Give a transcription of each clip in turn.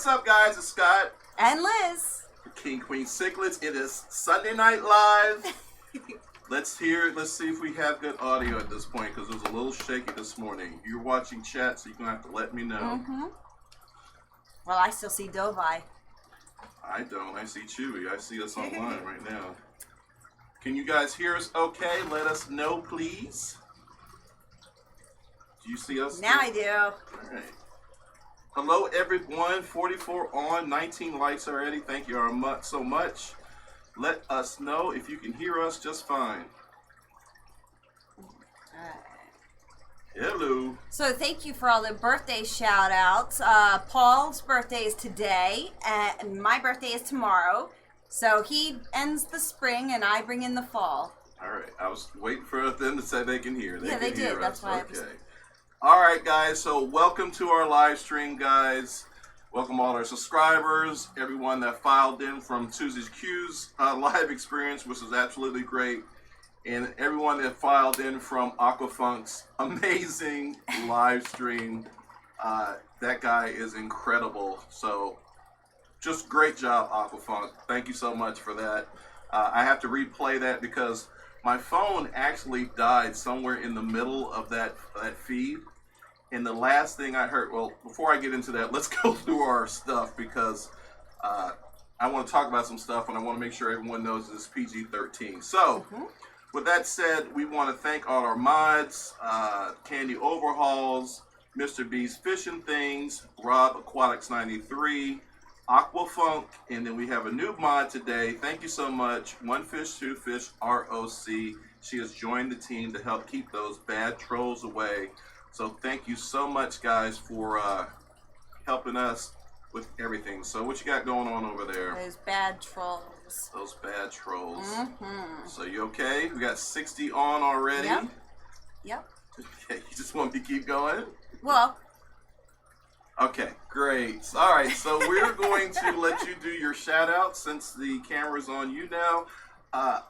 up, guys? It's Scott. And Liz. King Queen Cichlids. It is Sunday Night Live. Let's see if we have good audio at this point, because it was a little shaky this morning. You're watching chat, so you're going to have to let me know. Mm-hmm. Well, I still see Dovi. I don't. I see Chewy. I see us online right now. Can you guys hear us okay? Let us know, please. Do you see us? Now I do. All right. Hello, everyone. 44 on, 19 likes already. Thank you so much. Let us know if you can hear us just fine. Hello. So thank you for all the birthday shout outs. Paul's birthday is today and my birthday is tomorrow. So he ends the spring and I bring in the fall. All right. I was waiting for them to say they can hear. They did. That's why. Okay. All right, guys. So welcome to our live stream, guys. Welcome all our subscribers, everyone that filed in from Tuesday's Q's live experience, which was absolutely great. And everyone that filed in from Aquafunk's amazing live stream. That guy is incredible. So just great job, Aquafunk. Thank you so much for that. I have to replay that because my phone actually died somewhere in the middle of that feed. And the last thing I heard, well, before I get into that, let's go through our stuff because I want to talk about some stuff and I want to make sure everyone knows it's PG-13. So, with that said, we want to thank all our mods, Candy Overhauls, Mr. B's Fishing Things, Rob Aquatics 93, Aquafunk, and then we have a new mod today. Thank you so much. One Fish, Two Fish, ROC. She has joined the team to help keep those bad trolls away. So thank you so much, guys, for helping us with everything. So what you got going on over there? Those bad trolls. Those bad trolls. So you okay? We got 60 on already. Yep. Okay, you just want me to keep going? Well. Okay, great. All right, so we're going to let you do your shout out since the camera's on you now.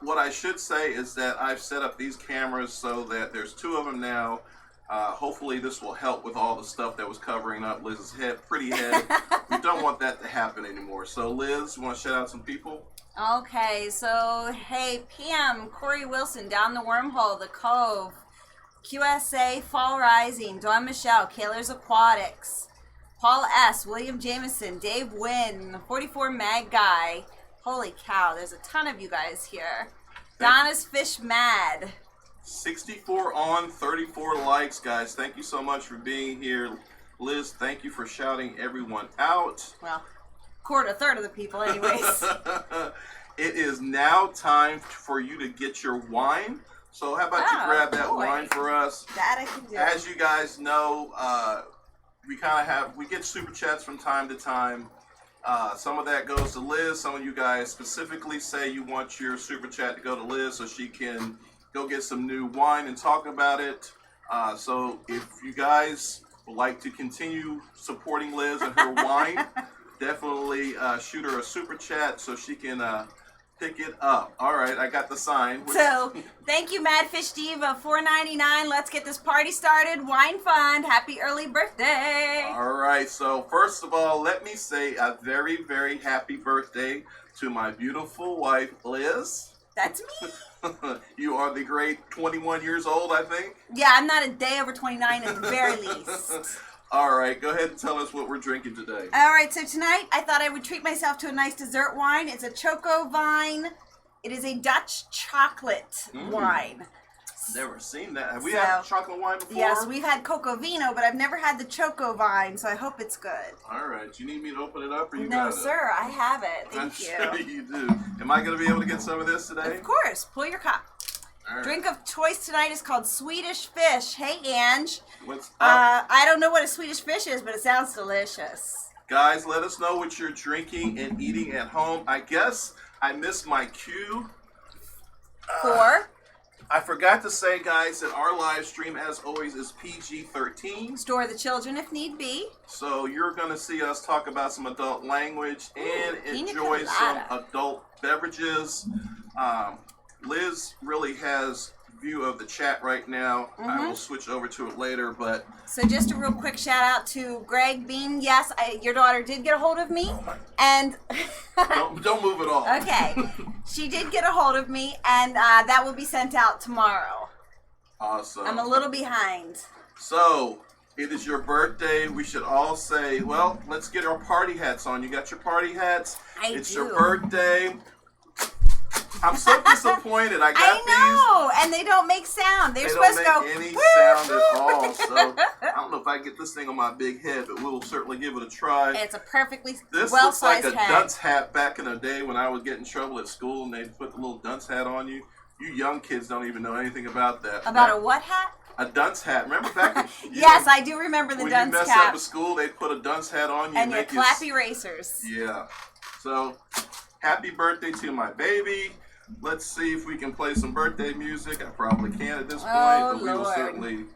What I should say is that I've set up these cameras so that there's two of them now. Hopefully this will help with all the stuff that was covering up Liz's pretty head. We don't want that to happen anymore. So Liz, you want to shout out some people? Okay, so hey, PM, Corey Wilson, Down the Wormhole, The Cove, QSA, Fall Rising, Dawn Michelle, Kaler's Aquatics, Paul S., William Jameson, Dave Wynn, 44 Mag Guy. Holy cow, there's a ton of you guys here. Donna's Fish Mad. 64 on, 34 likes, guys. Thank you so much for being here. Liz, thank you for shouting everyone out. Well, a third of the people anyways. It is now time for you to get your wine. So how about you grab that wine for us? That I can do. As you guys know, we get super chats from time to time. Some of that goes to Liz. Some of you guys specifically say you want your super chat to go to Liz so she can go get some new wine and talk about it. So if you guys would like to continue supporting Liz and her wine, definitely shoot her a super chat so she can pick it up. All right, I got the sign. So thank you, Madfish Diva, $4.99. Let's get this party started. Wine Fund. Happy early birthday. All right, so first of all, let me say a very, very happy birthday to my beautiful wife, Liz. That's me. You are the great 21 years old, I think. Yeah, I'm not a day over 29 at the very least. All right, go ahead and tell us what we're drinking today. All right, so tonight I thought I would treat myself to a nice dessert wine. It's a Choco Vine. It is a Dutch chocolate wine. Never seen that. Have we had chocolate wine before? Yes, we've had Coco Vino, but I've never had the Choco Vine, so I hope it's good. All right. Do you need me to open it up, or you No, got it? sir, I have it. Thank I'm you. sure you do. Am I going to be able to get some of this today? Of course. Pull your cup. All right. Drink of choice tonight is called Swedish Fish. Hey, Ange. What's up? I don't know what a Swedish fish is, but it sounds delicious. Guys, let us know what you're drinking and eating at home. I guess I missed my cue. I forgot to say, guys, that our live stream, as always, is PG-13. Store the children if need be. So you're going to see us talk about some adult language and enjoy some adult beverages. Liz really has view of the chat right now. I will switch over to it later, but... So just a real quick shout out to Greg Bean. Yes, your daughter did get a hold of me, and... don't move at all. Okay. She did get a hold of me, and that will be sent out tomorrow. Awesome. I'm a little behind. So, it is your birthday. We should all say, well, let's get our party hats on. You got your party hats? It's your birthday. I'm so disappointed. I know, and they don't make sound. They don't supposed to go make any sound at all. So I don't know if I can get this thing on my big head, but we'll certainly give it a try. It's a perfectly This well-sized looks like a head. dunce hat back in the day when I would get in trouble at school and they'd put the little dunce hat on you. You young kids don't even know anything about that. About a what hat? A dunce hat. Remember back in, Yes, I do remember the dunce cap. When you mess up at school, they'd put a dunce hat on you. And your clap erasers. Yeah. So, happy birthday to my baby. Let's see if we can play some birthday music. I probably can at this point, but we will certainly...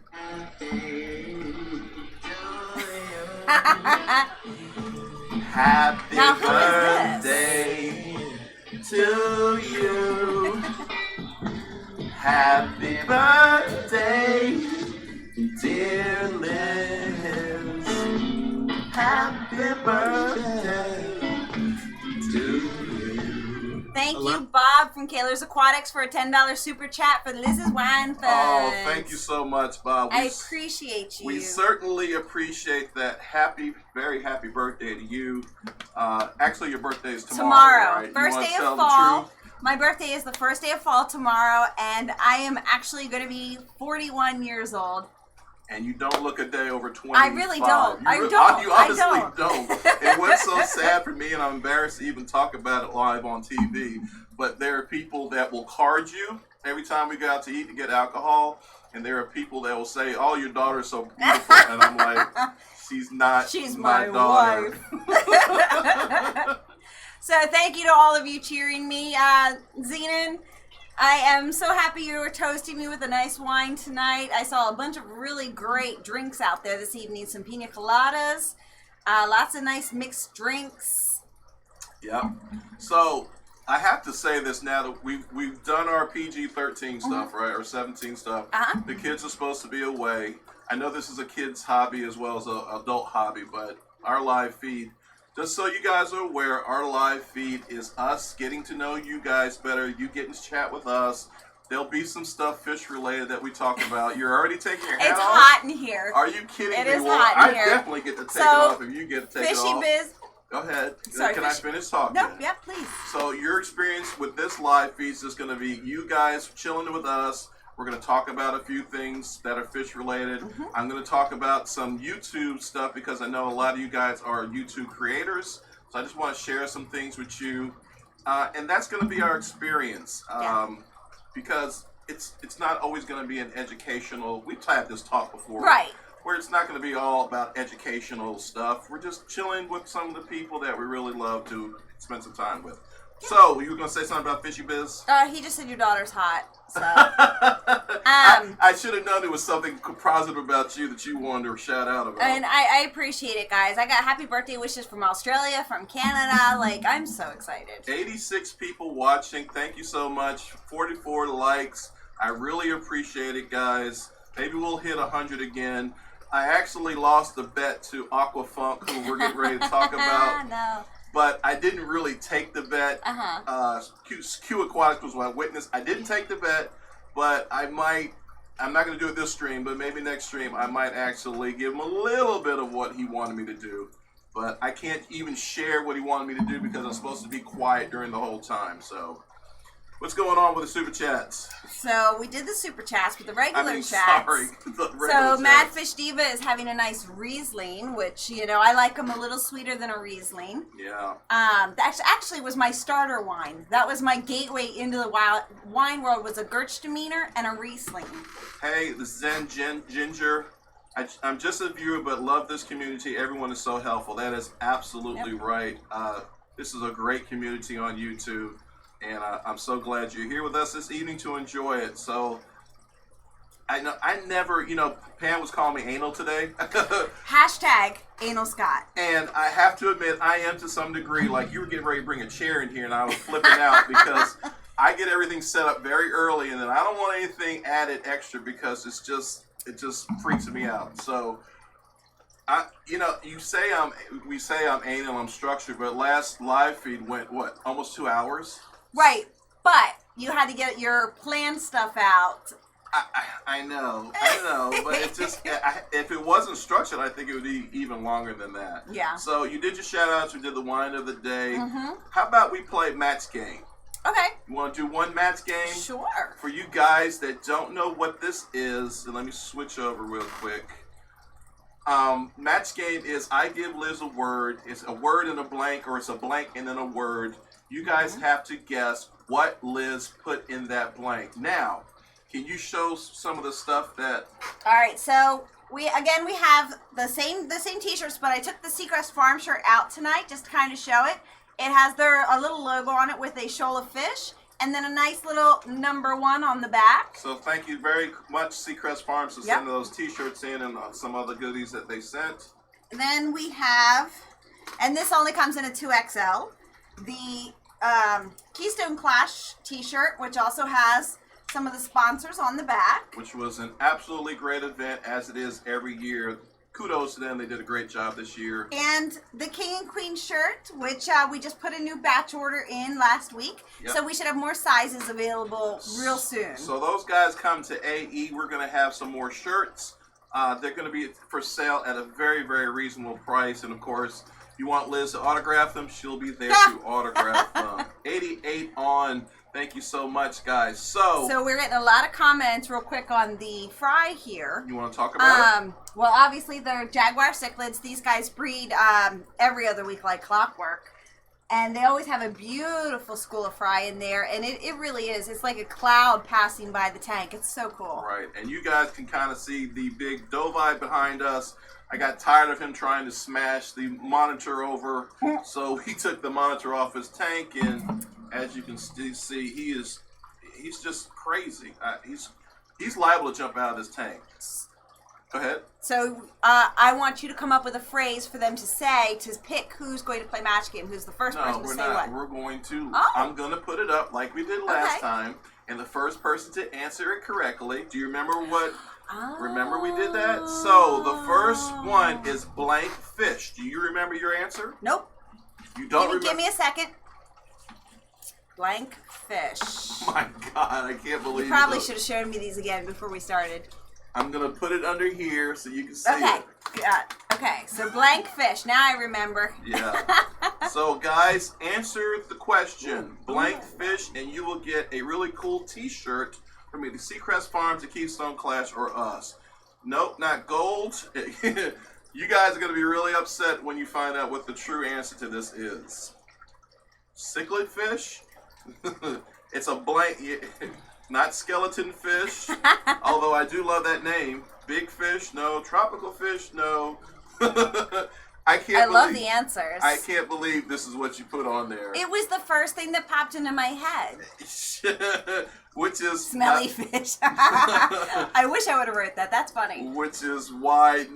Happy birthday to you. Happy birthday, dear Liz. Happy birthday to you. Thank you, Bob from Kaler's Aquatics, for a $10 super chat for Liz's Wine Fund. Oh, thank you so much, Bob. I appreciate you. We certainly appreciate that. Very happy birthday to you. Actually, your birthday is tomorrow. Right? First day of fall. My birthday is the first day of fall tomorrow, and I am actually going to be 41 years old. And you don't look a day over 25. I really don't. You honestly don't. It was so sad for me, and I'm embarrassed to even talk about it live on TV. But there are people that will card you every time we go out to eat to get alcohol. And there are people that will say, "Oh, your daughter's so beautiful." And I'm like, she's not my daughter. Wife. So thank you to all of you cheering me. Zenon, I am so happy you were toasting me with a nice wine tonight. I saw a bunch of really great drinks out there this evening. Some pina coladas, lots of nice mixed drinks. Yeah. So I have to say this now that we've done our PG-13 stuff, right, or 17 stuff. The kids are supposed to be away. I know this is a kid's hobby as well as an adult hobby, but our live feed, just so you guys are aware, our live feed is us getting to know you guys better. You getting to chat with us. There'll be some stuff fish related that we talk about. You're already taking your hat off. It's hot in here. Are you kidding me? It is hot in here. I definitely get to take it off if you get to take it off. Fishy Biz. Go ahead. Sorry, Can I finish talking? No, yeah, please. So your experience with this live feed is going to be you guys chilling with us. We're going to talk about a few things that are fish related. I'm going to talk about some YouTube stuff because I know a lot of you guys are YouTube creators. So I just want to share some things with you. And that's going to be our experience. Because it's not always going to be an educational, we've had this talk before. Right. Where it's not going to be all about educational stuff. We're just chilling with some of the people that we really love to spend some time with. So, you were going to say something about Fishy Biz? He just said your daughter's hot. So, I should have known there was something positive about you that you wanted to shout out about. And I appreciate it, guys. I got happy birthday wishes from Australia, from Canada. Like, I'm so excited. 86 people watching. Thank you so much. 44 likes. I really appreciate it, guys. Maybe we'll hit 100 again. I actually lost the bet to Aquafunk, who we're getting ready to talk about. No. But I didn't really take the bet. Q Aquatic was my witness. I didn't take the bet, but I'm not going to do it this stream, but maybe next stream I might actually give him a little bit of what he wanted me to do. But I can't even share what he wanted me to do because I'm supposed to be quiet during the whole time. So, what's going on with the super chats? So we did the super chats with the regular chats. Sorry. So Mad Fish Diva is having a nice Riesling, which, you know, I like them a little sweeter than a Riesling. Yeah. That actually was my starter wine. That was my gateway into the wine world, was a Gewürztraminer and a Riesling. Hey, the Zen Ginger. I'm just a viewer, but love this community. Everyone is so helpful. That is absolutely right. This is a great community on YouTube. And I'm so glad you're here with us this evening to enjoy it. So, I never, Pam was calling me anal today. Hashtag anal Scott. And I have to admit, I am to some degree, like you were getting ready to bring a chair in here and I was flipping out because I get everything set up very early, and then I don't want anything added extra because it just freaks me out. So, we say I'm anal, I'm structured, but last live feed went what, almost 2 hours? Right, but you had to get your planned stuff out. I know, but it's just, if it wasn't structured, I think it would be even longer than that. Yeah. So you did your shout outs, we did the wine of the day. Mm-hmm. How about we play match game? Okay. You want to do one match game? Sure. For you guys that don't know what this is, and let me switch over real quick. Match game is I give Liz a word. It's a word and a blank, or it's a blank and then a word. You guys have to guess what Liz put in that blank. Now, can you show some of the stuff that... All right, so we have the same t-shirts, but I took the Seacrest Farm shirt out tonight just to kind of show it. It has a little logo on it with a shoal of fish, and then a nice little number 1 on the back. So thank you very much, Seacrest Farms, for sending those t-shirts in and some other goodies that they sent. Then we have, and this only comes in a 2XL, the Keystone Clash t-shirt, which also has some of the sponsors on the back. Which was an absolutely great event, as it is every year. Kudos to them. They did a great job this year. And the King and Queen shirt, which we just put a new batch order in last week. Yep. So we should have more sizes available real soon. So those guys come to AE. We're going to have some more shirts. They're going to be for sale at a very, very reasonable price. And, of course, if you want Liz to autograph them, she'll be there to autograph them. 88 on... Thank you so much, guys. So we're getting a lot of comments real quick on the fry here. You want to talk about it? Well, obviously, they're Jaguar cichlids. These guys breed every other week like clockwork. And they always have a beautiful school of fry in there. And it really is. It's like a cloud passing by the tank. It's so cool. Right. And you guys can kind of see the big Dovite behind us. I got tired of him trying to smash the monitor over. So he took the monitor off his tank, and as you can see, he's just crazy. He's liable to jump out of this tank. Go ahead. So I want you to come up with a phrase for them to say to pick who's going to play match game. Who's the first person to say what? We're going to. Oh. I'm going to put it up like we did last time, and the first person to answer it correctly. Do you remember what? Remember we did that? So the first one is blank fish. Do you remember your answer? Nope. You don't remember? Give me a second. Blank fish. Oh my God, I can't believe it. You probably should have shown me these again before we started. I'm going to put it under here so you can see it. Okay, so blank fish. Now I remember. Yeah. So, guys, answer the question. Blank fish, and you will get a really cool t-shirt from either Seacrest Farms, the Keystone Clash, or us. Nope, not gold. You guys are going to be really upset when you find out what the true answer to this is. Cichlid fish? It's a blank, not skeleton fish, although I do love that name. Big fish, no. Tropical fish, no. I love the answers. I can't believe this is what you put on there. It was the first thing that popped into my head. Which is... Smelly fish. I wish I would have wrote that. That's funny. Which is why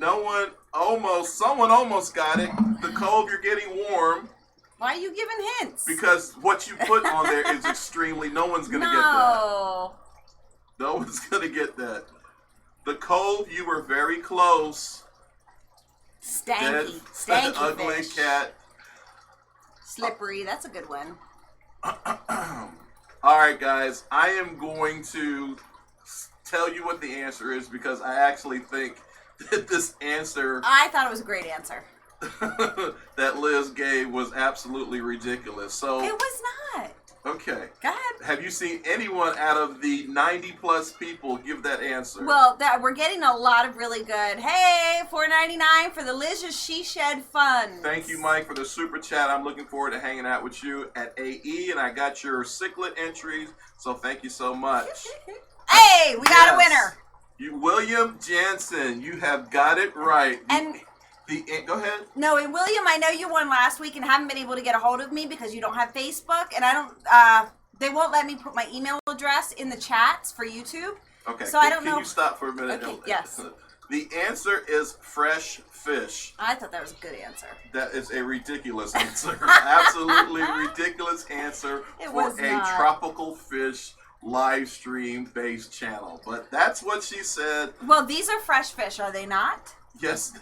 someone almost got it. The cove, you're getting warm. Why are you giving hints? Because what you put on there is extremely... No one's going to get that. No one's going to get that. The cove, you were very close. Stanky ugly fish. Cat. Slippery, that's a good one. Alright guys, I am going to tell you what the answer is because I actually think that this answer... I thought it was a great answer. that Liz gave was absolutely ridiculous. So it was not. Okay. Go ahead. Have you seen anyone out of the 90 plus people give that answer? Well, we're getting a lot of really good. Hey, $4.99 for the Liz's She Shed Fun. Thank you, Mike, for the super chat. I'm looking forward to hanging out with you at AE, and I got your cichlid entries, so thank you so much. Hey, we got a winner. William Jansen, you have got it right. And go ahead. No, and William, I know you won last week and haven't been able to get a hold of me because you don't have Facebook, and I don't. They won't let me put my email address in the chats for YouTube. Okay. So I don't know. Can you stop for a minute? Okay. Yes. The answer is fresh fish. I thought that was a good answer. That is a ridiculous answer. Absolutely ridiculous answer for a tropical fish live stream based channel. But that's what she said. Well, these are fresh fish, are they not? Yes,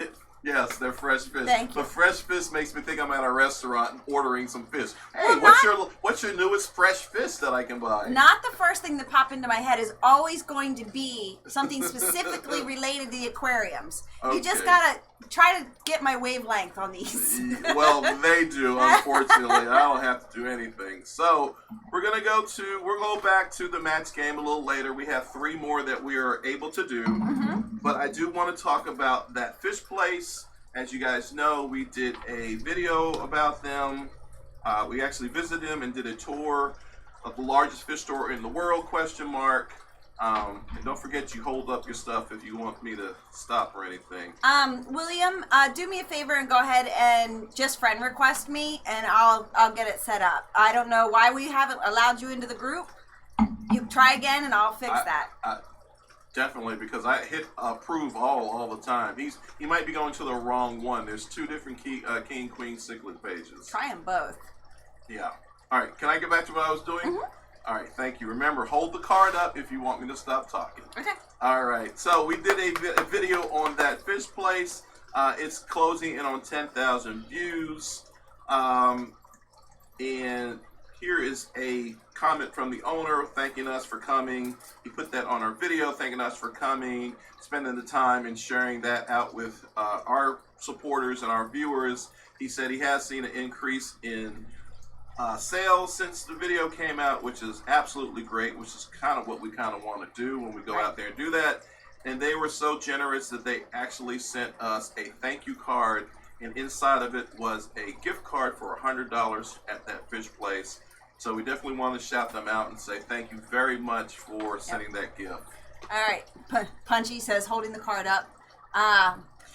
yes, they're fresh fish. Thank you. But fresh fish makes me think I'm at a restaurant ordering some fish. Hey, Well, what's your newest fresh fish that I can buy? Not the first thing that popped into my head is always going to be something specifically related to the aquariums. Okay. You just gotta try to get my wavelength on these. Well, they do, unfortunately. I don't have to do anything. So we'll go back to the match game a little later. We have 3 more that we are able to do. But I do want to talk about that fish place. As you guys know, we did a video about them. We actually visited them and did a tour of the largest fish store in the world, ? And don't forget you hold up your stuff if you want me to stop or anything. William, do me a favor and go ahead and just friend request me, and I'll get it set up. I don't know why we haven't allowed you into the group. You try again, and I'll fix that. Definitely, because I hit approve all the time. He might be going to the wrong one. There's 2 different king queen cichlid pages. Try them both. Yeah. All right. Can I get back to what I was doing? All right. Thank you. Remember, hold the card up if you want me to stop talking. Okay. All right. So we did a video on that fish place. It's closing in on 10,000 views. And here is a comment from the owner thanking us for coming. He put that on our video, thanking us for coming, spending the time and sharing that out with our supporters and our viewers. He said he has seen an increase in sales since the video came out, which is absolutely great, which is kind of what we kind of want to do when we go out there and do that. And they were so generous that they actually sent us a thank you card, and inside of it was a gift card for $100 at that fish place. So we definitely want to shout them out and say thank you very much for sending that gift. All right. Punchy says holding the card up.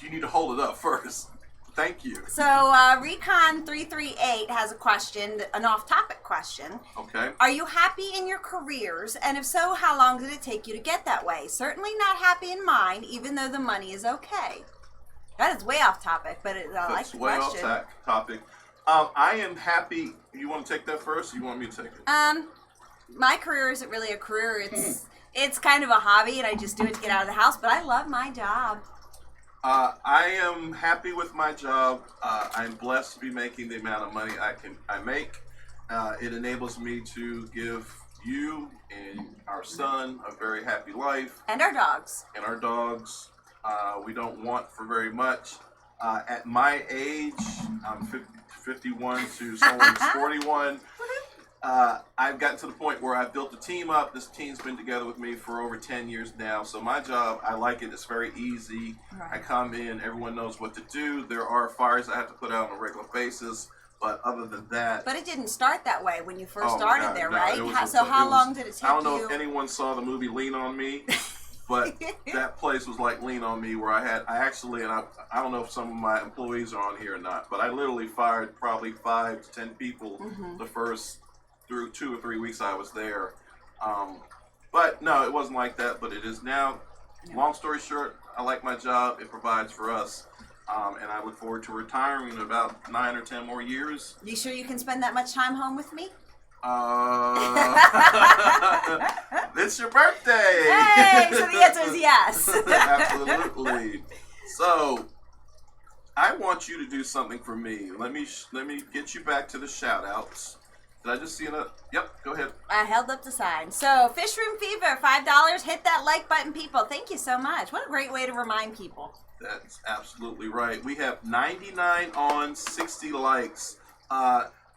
You need to hold it up first. Thank you. So Recon338 has a question, an off-topic question. Okay. Are you happy in your careers? And if so, how long did it take you to get that way? Certainly not happy in mine, even though the money is okay. That is way off topic, but I like the question. Way off topic. I am happy. You want to take that first, or you want me to take it? My career isn't really a career. It's kind of a hobby, and I just do it to get out of the house. But I love my job. I am happy with my job. I'm blessed to be making the amount of money I make. It enables me to give you and our son a very happy life. And our dogs. And our dogs. We don't want for very much. At my age, I'm 51 to someone's 41. I've gotten to the point where I've built a team up. This team's been together with me for over 10 years now. So my job, I like it. It's very easy. Right. I come in, everyone knows what to do. There are fires I have to put out on a regular basis. But other than that... But it didn't start that way when you first started there, right? So how long did it take you? I don't know if anyone saw the movie Lean On Me. But that place was like Lean On Me, where I don't know if some of my employees are on here or not, but I literally fired probably 5 to 10 people the first through 2 or 3 weeks I was there. But no, it wasn't like that, but it is now. Long story short, I like my job. It provides for us. And I look forward to retiring in about 9 or 10 more years. You sure you can spend that much time home with me? It's your birthday. Hey, so the answer is yes. Absolutely. So, I want you to do something for me. Let me get you back to the shout outs. Did I just see another? Yep, go ahead. I held up the sign. So, Fish Room Fever, $5. Hit that like button, people. Thank you so much. What a great way to remind people. That's absolutely right. We have 99 on 60 likes.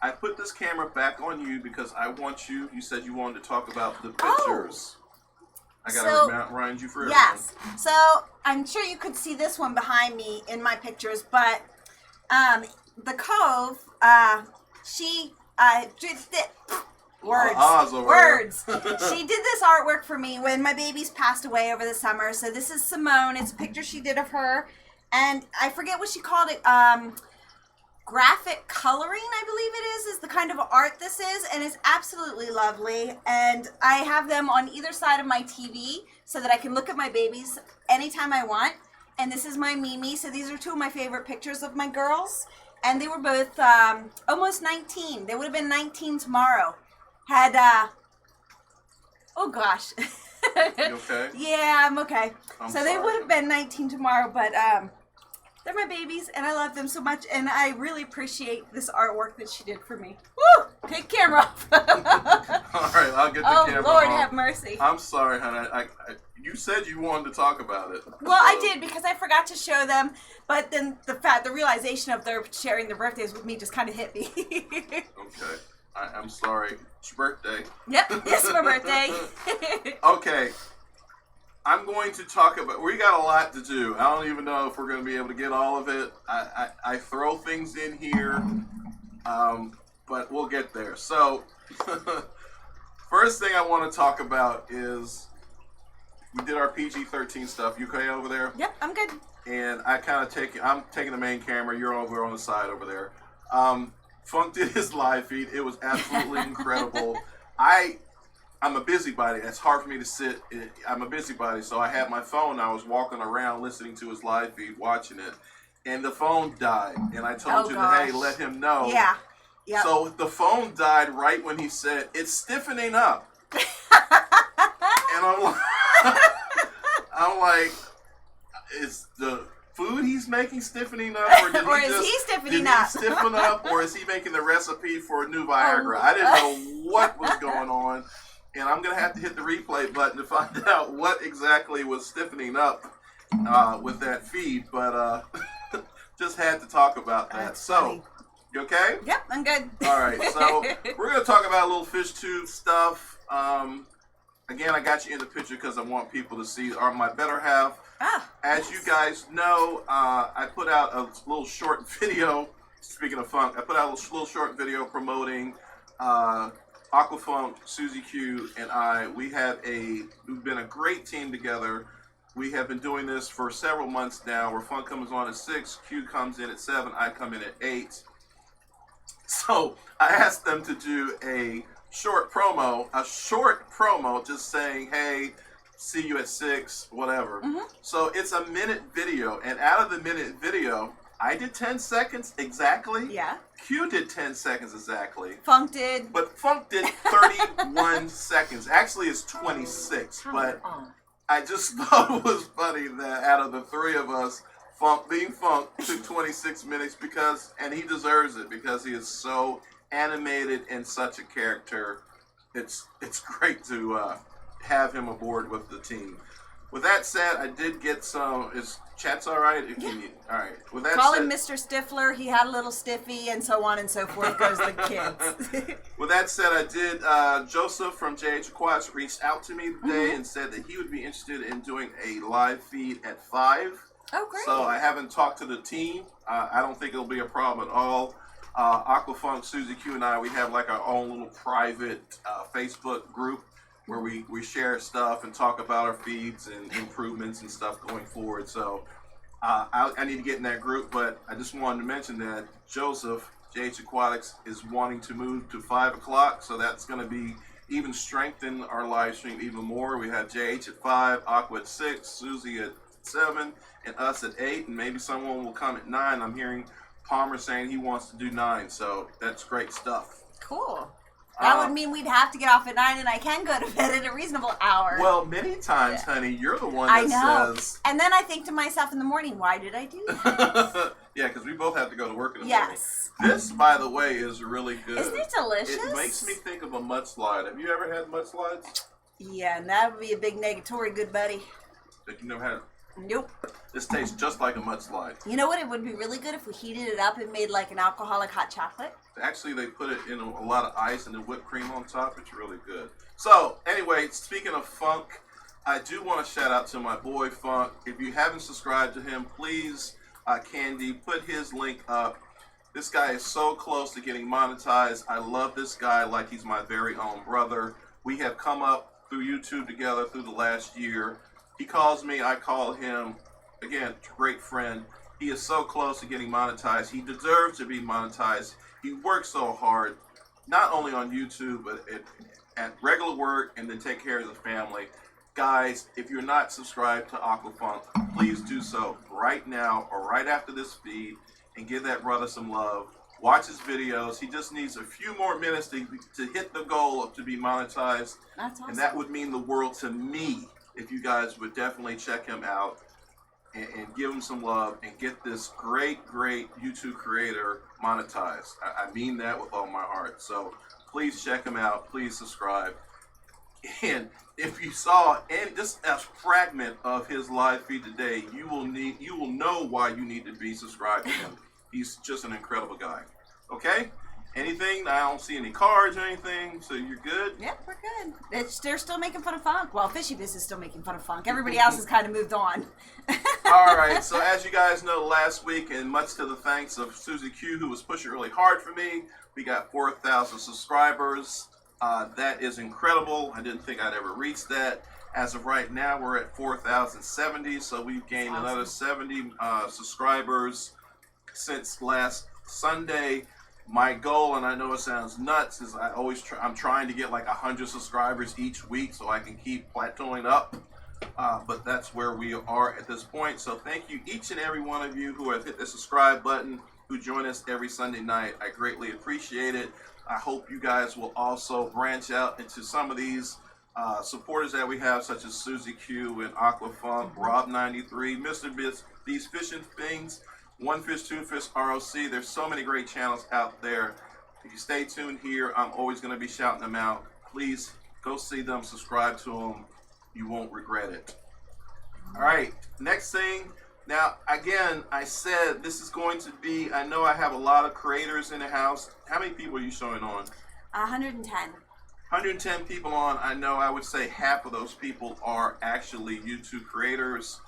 I put this camera back on you because I want you said you wanted to talk about the pictures. I got to remind you for everything. Yes. So I'm sure you could see this one behind me in my pictures, but the Cove, she did words. She did this artwork for me when my babies passed away over the summer. So this is Simone. It's a picture she did of her. And I forget what she called it. Graphic coloring, I believe it is the kind of art this is, and it's absolutely lovely. And I have them on either side of my TV so that I can look at my babies anytime I want. and this is my Mimi. So these are two of my favorite pictures of my girls. And they were both almost 19. They would have been 19 tomorrow. Had, oh gosh. You okay? Yeah, I'm okay. I'm so sorry. they would have been 19 tomorrow, but they're my babies, and I love them so much, and I really appreciate this artwork that she did for me. Woo! Take camera off. All right, I'll get the camera Oh, Lord, off. have mercy. I'm sorry, honey. You said you wanted to talk about it. Well, I did, because I forgot to show them, but then the realization of their sharing their birthdays with me just kind of hit me. Okay. I'm sorry. It's your birthday. Yep, it's my birthday. Okay. I'm going to talk about, we got a lot to do. I don't even know if we're going to be able to get all of it. I throw things in here, but we'll get there. So, first thing I want to talk about is, we did our PG-13 stuff. You okay over there? Yep, I'm good. And I'm taking the main camera. You're over on the side over there. Funk did his live feed. It was absolutely incredible. I'm a busybody. It's hard for me to sit. I'm a busybody, so I had my phone. I was walking around listening to his live feed, watching it, and the phone died. And I told you, gosh. hey, let him know. Yeah. Yep. So the phone died right when he said, it's stiffening up. And I'm like, is the food he's making stiffening up, or did Or he is just, he stiffening did up? he stiffen up, or is he making the recipe for a new Viagra? I didn't know what was going on, and I'm gonna have to hit the replay button to find out what exactly was stiffening up with that feed. But just had to talk about that. That's so, funny. you okay? Yep, I'm good. All right, so we're gonna talk about a little fish tube stuff. Again, I got you in the picture because I want people to see my better half. As you guys know, I put out a little short video. Speaking of funk, I put out a little short video promoting Aquafunk, Susie Q, and I. We've been a great team together. We have been doing this for several months now, where Funk comes on at 6, Q comes in at 7, I come in at 8. So I asked them to do a short promo, just saying, hey, see you at 6, whatever. Mm-hmm. So it's a minute video, and out of the minute video, I did 10 seconds exactly. Yeah. Q did 10 seconds exactly. Funk did. But Funk did 31 seconds. Actually, it's 26, but I just thought it was funny that out of the three of us, Funk took 26 minutes and he deserves it because he is so animated and such a character. It's great to have him aboard with the team. With that said, I did get some. Is chat's all right? Yeah. All right. With that Call said, him Mr. Stifler. He had a little stiffy, and so on and so forth goes the kids. With that said, I did. Joseph from JH Aquatics reached out to me today and said that he would be interested in doing a live feed at 5. Oh, great. So I haven't talked to the team. I don't think it'll be a problem at all. Aquafunk, Susie Q, and I, we have like our own little private Facebook group where we share stuff and talk about our feeds and improvements and stuff going forward. So I need to get in that group, but I just wanted to mention that Joseph, JH Aquatics, is wanting to move to 5 o'clock, so that's going to be even strengthen our live stream even more. We have JH at 5, Aqua at 6, Susie at 7, and us at 8, and maybe someone will come at 9. I'm hearing Palmer saying he wants to do 9, so that's great stuff. Cool. That would mean we'd have to get off at 9, and I can go to bed at a reasonable hour. Well, many times, honey, you're the one I that know. says... And then I think to myself in the morning, why did I do that? Yeah, because we both have to go to work in the Yes. morning. This, by the way, is really good. Isn't it delicious? It makes me think of a mudslide. Have you ever had mudslides? Yeah, and that would be a big negatory, good buddy. That you never had? Nope. This tastes just like a mudslide. You know what? It would be really good if we heated it up and made like an alcoholic hot chocolate. Actually, they put it in a lot of ice and then whipped cream on top. It's really good. So, anyway, speaking of funk, I do want to shout out to my boy Funk. If you haven't subscribed to him, please, Candy, put his link up. This guy is so close to getting monetized. I love this guy like he's my very own brother. We have come up through YouTube together through the last year. He calls me, I call him. Again, great friend. He is so close to getting monetized. He deserves to be monetized. He works so hard, not only on YouTube, but at regular work, and then take care of the family. Guys, if you're not subscribed to Aquafunk, please do so right now or right after this feed and give that brother some love. Watch his videos. He just needs a few more minutes to hit the goal of to be monetized. That's awesome. And that would mean the world to me if you guys would definitely check him out and give him some love and get this great YouTube creator monetized. I mean that with all my heart. So please check him out. Please subscribe. And if you saw and just a fragment of his live feed today, you will know why you need to be subscribed to him. He's just an incredible guy. Okay? Anything? I don't see any cards or anything, so you're good? Yep, we're good. They're still making fun of funk. Well, Fishy Biz is still making fun of funk. Everybody else has kind of moved on. All right, so as you guys know, last week, and much to the thanks of Susie Q, who was pushing really hard for me, we got 4,000 subscribers. That is incredible. I didn't think I'd ever reach that. As of right now, we're at 4,070, so we've gained another 70 subscribers since last Sunday. My goal, and I know it sounds nuts, is I'm trying to get like 100 subscribers each week so I can keep plateauing up. But that's where we are at this point. So thank you, each and every one of you who have hit the subscribe button, who join us every Sunday night. I greatly appreciate it. I hope you guys will also branch out into some of these supporters that we have, such as Susie Q and Aquafunk, Rob93, Mr. Bits, These Fishing Things, One Fish, Two Fish, ROC. There's so many great channels out there. If you stay tuned here, I'm always going to be shouting them out. Please go see them, subscribe to them. You won't regret it. All right, next thing. Now, again, I said this is going to be, I know I have a lot of creators in the house. How many people are you showing on? 110. 110 people on. I know I would say half of those people are actually YouTube creators.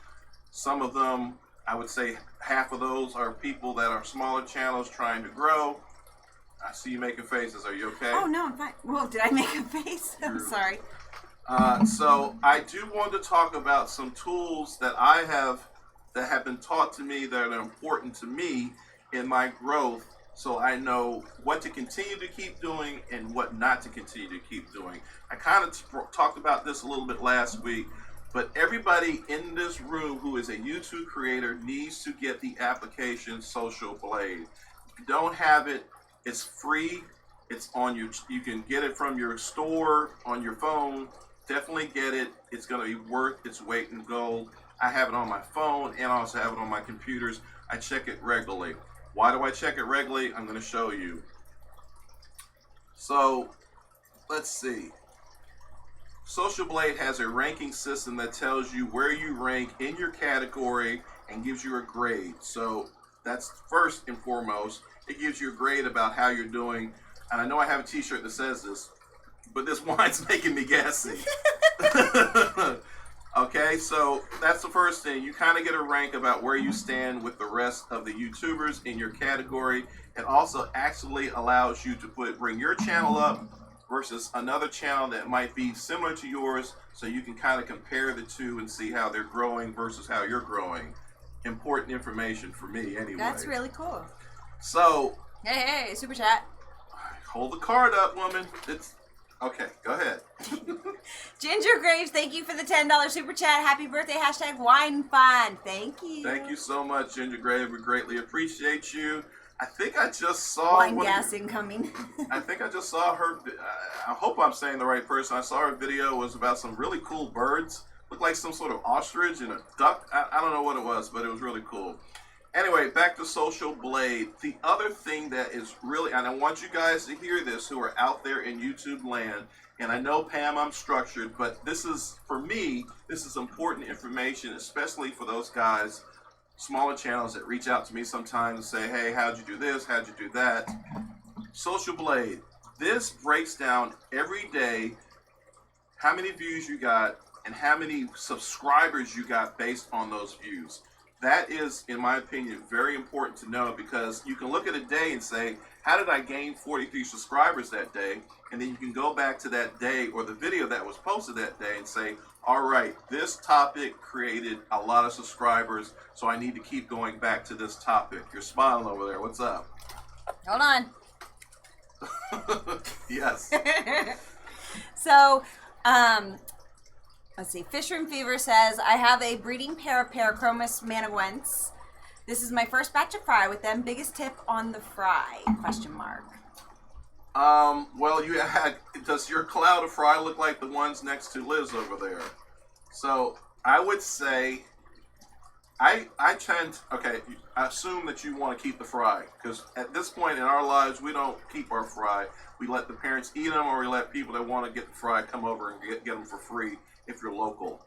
Some of them, I would say half of those are people that are smaller channels trying to grow. I see you making faces. Are you okay? Oh, no, I'm fine. Well, did I make a face? I'm sorry. So I do want to talk about some tools that that have been taught to me that are important to me in my growth, so I know what to continue to keep doing and what not to continue to keep doing. I kind of talked about this a little bit last week, but everybody in this room who is a YouTube creator needs to get the application Social Blade. If you don't have it, it's free. It's on you can get it from your store on your phone. Definitely get it. It's going to be worth its weight in gold. I have it on my phone and I also have it on my computers. I check it regularly. Why do I check it regularly? I'm going to show you. So, let's see. Social Blade has a ranking system that tells you where you rank in your category and gives you a grade. So, that's first and foremost. It gives you a grade about how you're doing. And I know I have a t-shirt that says this, but this wine's making me gassy. Okay, so that's the first thing. You kind of get a rank about where you stand with the rest of the YouTubers in your category. It also actually allows you to bring your channel up versus another channel that might be similar to yours, so you can kind of compare the two and see how they're growing versus how you're growing. Important information for me anyway. That's really cool. So, hey, super chat. Hold the card up, woman. It's okay. Go ahead. Ginger Graves, thank you for the $10 super chat. Happy birthday, hashtag wine fun. Thank you. Thank you so much, Ginger Graves. We greatly appreciate you. I think I just saw wine gas incoming. I think I just saw her. I hope I'm saying the right person. I saw her video. It was about some really cool birds. Looked like some sort of ostrich and a duck. I don't know what it was, but it was really cool. Anyway, back to Social Blade. The other thing that is really, and I want you guys to hear this who are out there in YouTube land, and I know, Pam, I'm structured, but this is, for me, this is important information, especially for those guys, smaller channels that reach out to me sometimes and say, hey, how'd you do this? How'd you do that? Social Blade. This breaks down every day how many views you got and how many subscribers you got based on those views. That is, in my opinion, very important to know, because you can look at a day and say, how did I gain 43 subscribers that day? And then you can go back to that day or the video that was posted that day and say, all right, this topic created a lot of subscribers, so I need to keep going back to this topic. You're smiling over there. What's up? Hold on. Yes. So, Let's see. Fishroom Fever says, I have a breeding pair of Parachromis managuents. This is my first batch of fry with them. Biggest tip on the fry? Question mark. Well, does your cloud of fry look like the ones next to Liz over there? So I would say, I assume that you want to keep the fry, because at this point in our lives, we don't keep our fry. We let the parents eat them, or we let people that want to get the fry come over and get them for free if you're local.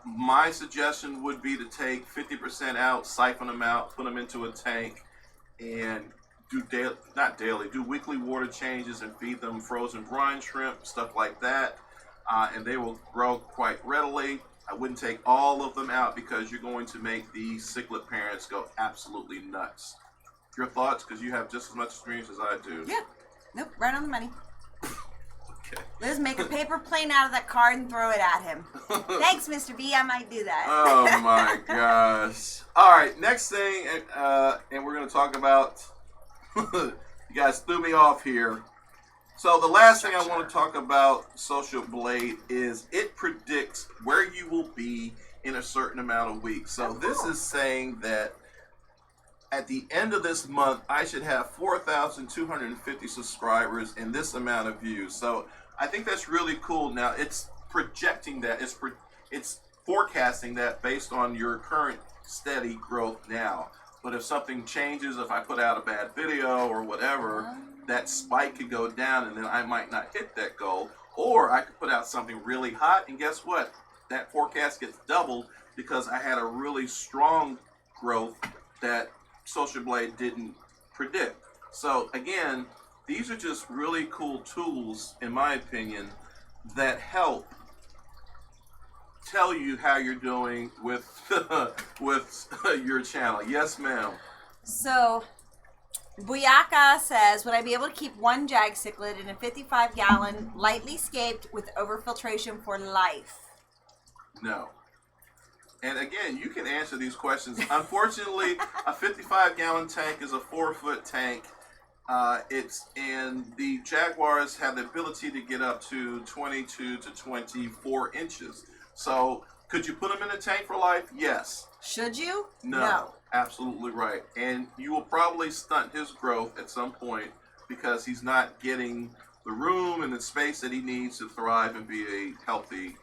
My suggestion would be to take 50% out, siphon them out, put them into a tank, and do weekly water changes and feed them frozen brine shrimp, stuff like that, and they will grow quite readily. I wouldn't take all of them out because you're going to make the cichlid parents go absolutely nuts. Your thoughts, because you have just as much experience as I do. Yeah. Nope, right on the money. Okay. Let's make a paper plane out of that card and throw it at him. Thanks, Mr. B. I might do that. Oh my gosh. All right, next thing, and we're going to talk about, you guys threw me off here. So the last thing I want to talk about Social Blade is it predicts where you will be in a certain amount of weeks. So this is saying that at the end of this month, I should have 4,250 subscribers and this amount of views. So I think that's really cool. Now it's projecting that, it's forecasting that based on your current steady growth now. But if something changes, if I put out a bad video or whatever, that spike could go down and then I might not hit that goal. Or I could put out something really hot and guess what? That forecast gets doubled because I had a really strong growth that Social Blade didn't predict. So again, these are just really cool tools, in my opinion, that help tell you how you're doing with with your channel. Yes, ma'am. So, Buyaka says, would I be able to keep one jag cichlid in a 55-gallon, lightly scaped with overfiltration for life? No. And again, you can answer these questions. Unfortunately, a 55-gallon tank is a 4-foot tank. And the Jaguars have the ability to get up to 22 to 24 inches. So, could you put him in a tank for life? Yes. Should you? No. Absolutely right. And you will probably stunt his growth at some point because he's not getting the room and the space that he needs to thrive and be a healthy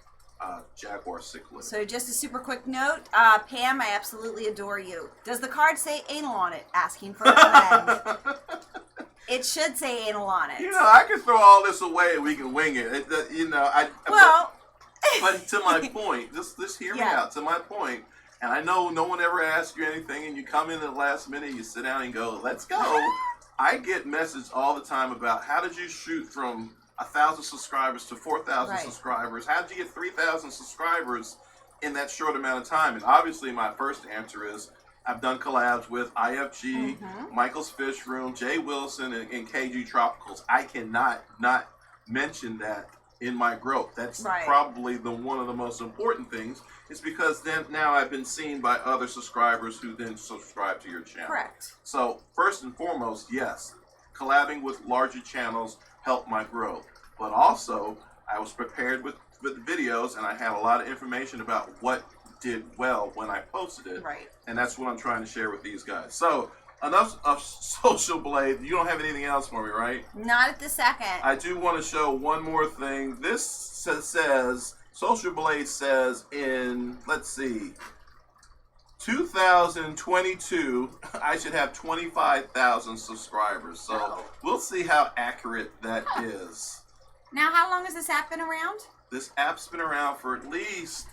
Jaguar cichlid. So just a super quick note, Pam, I absolutely adore you. Does the card say anal on it? Asking for a friend. It should say anal on it. You know, I can throw all this away and we can wing it. But to my point, just hear me out. To my point, and I know no one ever asks you anything, and you come in at the last minute, you sit down and go, let's go. I get messages all the time about how did you shoot from 1,000 subscribers to 4,000 subscribers? How did you get 3,000 subscribers in that short amount of time? And obviously my first answer is I've done collabs with IFG, Michael's Fish Room, Jay Wilson, and KG Tropicals. I cannot not mention that in my growth. That's probably one of the most important things. It's because then now I've been seen by other subscribers who then subscribe to your channel. Correct. So first and foremost, yes, collabing with larger channels helped my growth. But also, I was prepared with videos and I had a lot of information about what did well when I posted it. Right. And that's what I'm trying to share with these guys. So enough of Social Blade. You don't have anything else for me, right? Not at the second. I do want to show one more thing. This says, Social Blade says in, let's see, 2022, I should have 25,000 subscribers. So we'll see how accurate that is. Now, how long has this app been around? This app's been around for at least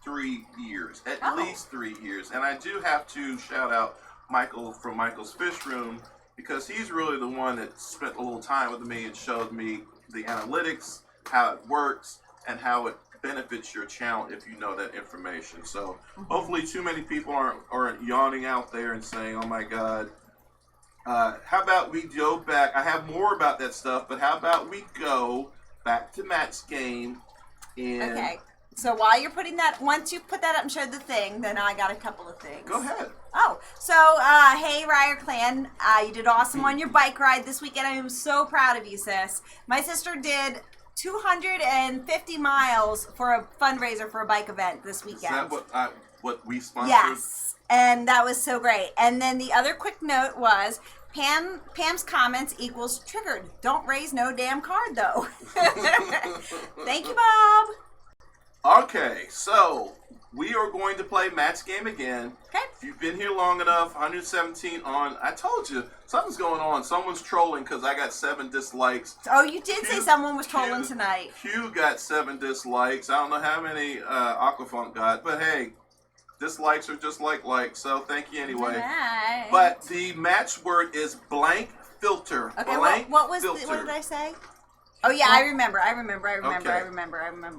3 years. At least 3 years. And I do have to shout out Michael from Michael's Fish Room because he's really the one that spent a little time with me and showed me the analytics, how it works, and how it benefits your channel if you know that information. So hopefully too many people aren't yawning out there and saying, oh my God. How about we go back? I have more about that stuff, but how about we go back to Matt's game? And okay. So while you're putting that, once you put that up and showed the thing, then I got a couple of things. Go ahead. Oh, so hey Ryer Clan, you did awesome on your bike ride this weekend. I am so proud of you, sis. My sister did 250 miles for a fundraiser for a bike event this weekend. Is that what we sponsored? Yes, and that was so great. And then the other quick note was Pam's comments equals triggered. Don't raise no damn card though. Thank you, Bob. Okay, so we are going to play match game again. Okay. If you've been here long enough, 117 on. I told you something's going on. Someone's trolling because I got 7 dislikes. Oh, you did say someone was trolling tonight. Q got 7 dislikes. I don't know how many Aquafunk got, but hey, dislikes are just like likes. So thank you anyway. Right. But the match word is blank filter. Okay, blank what was filter. what did I say? Oh yeah, I remember. Okay.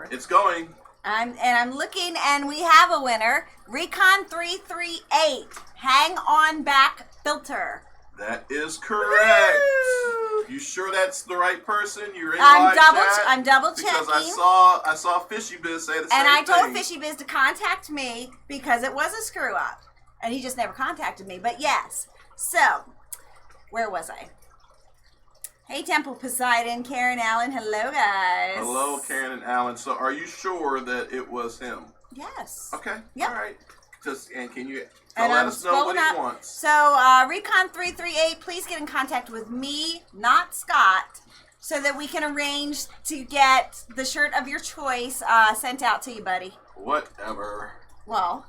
It's going. I'm looking, and we have a winner. Recon 338. Hang on back filter. That is correct. Woo! You sure that's the right person? You're in live chat? I'm double checking. Because I saw Fishy Biz say the same thing. And I told Fishy Biz to contact me because it was a screw up, and he just never contacted me. But yes. So, where was I? Hey, Temple Poseidon, Karen Allen. Hello, guys. Hello, Karen and Alan. So, are you sure that it was him? Yes. Okay. Yep. All right. And can you and let us know what he wants? So, Recon338, please get in contact with me, not Scott, so that we can arrange to get the shirt of your choice sent out to you, buddy. Whatever. Well.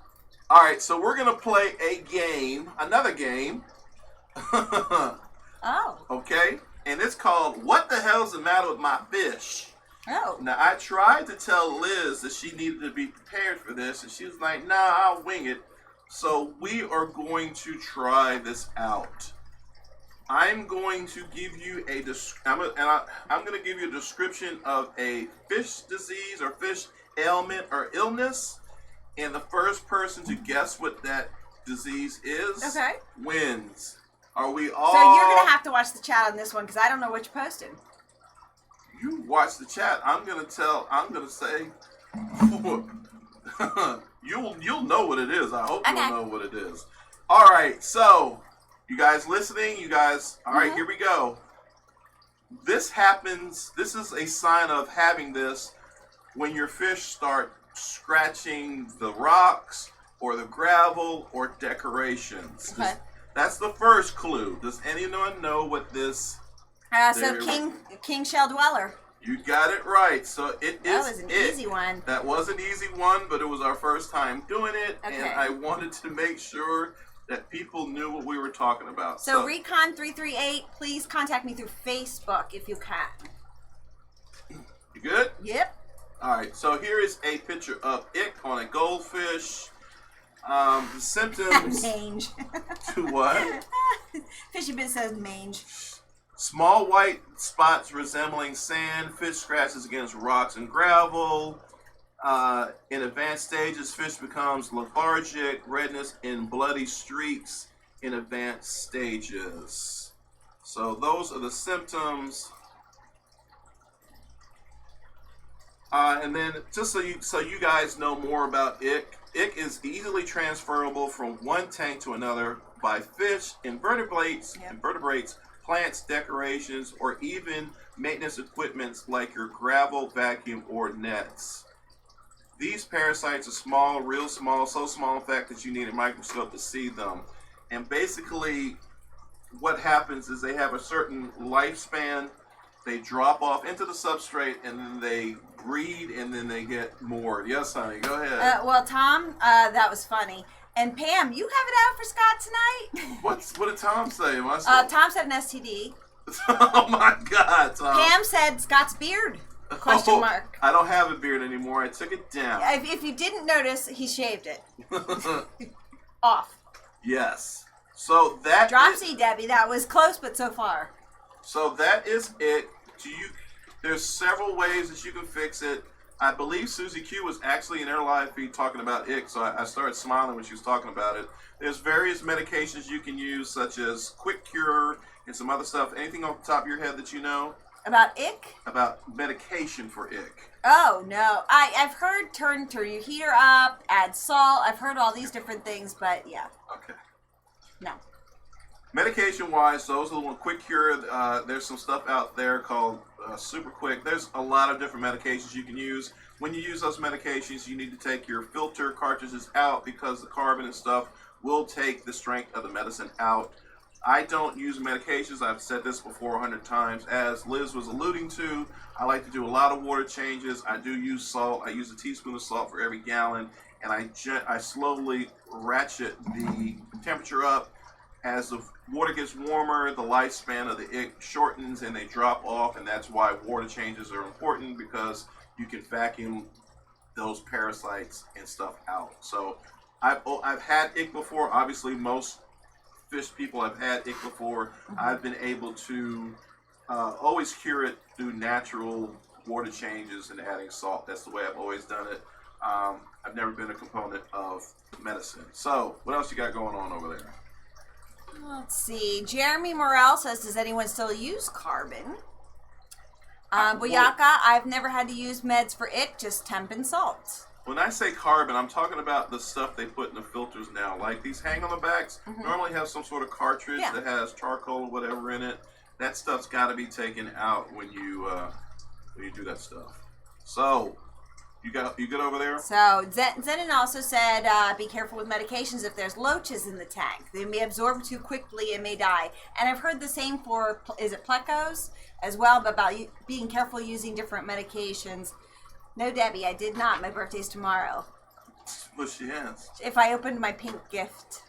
All right. So, we're going to play a game, another game. Oh. Okay. And it's called What the Hell's the Matter with My Fish? Oh. Now, I tried to tell Liz that she needed to be prepared for this, and she was like, nah, I'll wing it. So we are going to try this out. I'm going to give you I'm going to give you a description of a fish disease or fish ailment or illness, and the first person to guess what that disease is wins. Are we all? So you're going to have to watch the chat on this one because I don't know what you're posting. You watch the chat. I'm going to say, you'll know what it is. I hope you'll know what it is. All right. So, you guys listening? You guys, all right, here we go. This happens. This is a sign of having this when your fish start scratching the rocks or the gravel or decorations. Okay. That's the first clue. Does anyone know what this? So King Shell Dweller. You got it right. So that was an easy one. That was an easy one, but it was our first time doing it, okay. and I wanted to make sure that people knew what we were talking about. So Recon 338, please contact me through Facebook if you can. You good? Yep. All right. So here is a picture of Ick on a goldfish. The symptoms. Mange. To what? Fishy Biz says mange. Small white spots resembling sand. Fish scratches against rocks and gravel. In advanced stages, fish becomes lethargic. Redness in bloody streaks in advanced stages. So those are the symptoms. And then just so you guys know more about Ick. Ick is easily transferable from one tank to another by fish, invertebrates, plants, decorations, or even maintenance equipments like your gravel, vacuum, or nets. These parasites are small, real small, so small in fact that you need a microscope to see them. And basically what happens is they have a certain lifespan. They drop off into the substrate, and then they breed, and then they get more. Yes, honey, go ahead. Well, Tom, that was funny. And Pam, you have it out for Scott tonight? What did Tom say? Tom said an STD. Oh my God, Tom. Pam said Scott's beard. Question mark. I don't have a beard anymore. I took it down. If you didn't notice, he shaved it. Off. Yes. So that Dropsy, Debbie, that was close, but so far. So that is it. There's several ways that you can fix it. I believe Susie Q was actually in her live feed talking about Ick, so I started smiling when she was talking about it. There's various medications you can use, such as Quick Cure and some other stuff. Anything off the top of your head that you know? About Ick? About medication for Ick. Oh, no. I've heard turn your heater up, add salt. I've heard all these different things, but yeah. Okay. No. Medication-wise, those are the one. Quick Cure. There's some stuff out there called super quick. There's a lot of different medications you can use. When you use those medications, you need to take your filter cartridges out because the carbon and stuff will take the strength of the medicine out. I don't use medications. I've said this before 100 times. As Liz was alluding to, I like to do a lot of water changes. I do use salt. I use a teaspoon of salt for every gallon, and I slowly ratchet the temperature up. As the water gets warmer, the lifespan of the ick shortens and they drop off, and that's why water changes are important, because you can vacuum those parasites and stuff out. So I've had ick before. Obviously, most fish people have had ick before. I've been able to always cure it through natural water changes and adding salt. That's the way I've always done it. I've never been a component of medicine. So what else you got going on over there? Let's see. Jeremy Morrell says, does anyone still use carbon? Boyaka, I've never had to use meds for ick, just temp and salt. When I say carbon, I'm talking about the stuff they put in the filters now. Like these hang on the backs normally have some sort of cartridge that has charcoal or whatever in it. That stuff's got to be taken out when you do that stuff. So, you good over there? So, Zenon also said, be careful with medications if there's loaches in the tank. They may absorb too quickly and may die. And I've heard the same for, is it plecos as well, but about being careful using different medications. No, Debbie, I did not. My birthday's tomorrow. Well, she has. If I opened my pink gift.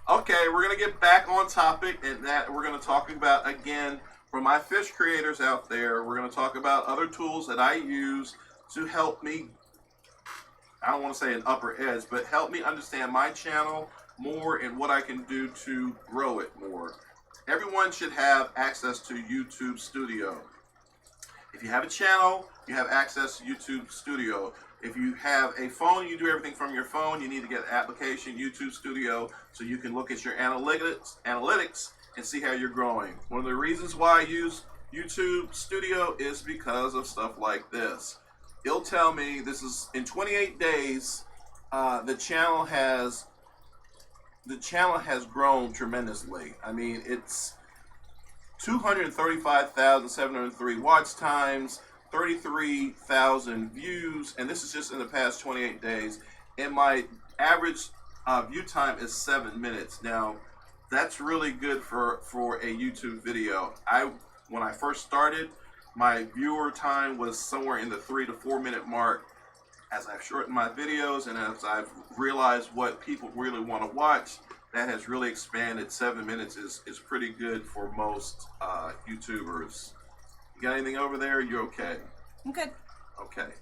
Okay, we're going to get back on topic, and that we're going to talk about, again, for my fish creators out there, we're going to talk about other tools that I use to help me, I don't want to say an upper edge, but help me understand my channel more and what I can do to grow it more. Everyone should have access to YouTube Studio. If you have a channel, you have access to YouTube Studio. If you have a phone, you do everything from your phone. You need to get an application, YouTube Studio, so you can look at your analytics and see how you're growing. One of the reasons why I use YouTube Studio is because of stuff like this. It'll tell me this is in 28 days. The channel has grown tremendously. I mean, it's 235,703 watch times, 33,000 views, and this is just in the past 28 days. And my average view time is 7 minutes. Now, that's really good for a YouTube video. When I first started, my viewer time was somewhere in the 3 to 4 minute mark. As I've shortened my videos and as I've realized what people really want to watch, that has really expanded. 7 minutes is pretty good for most YouTubers. You got anything over there? You okay? I'm good. Okay.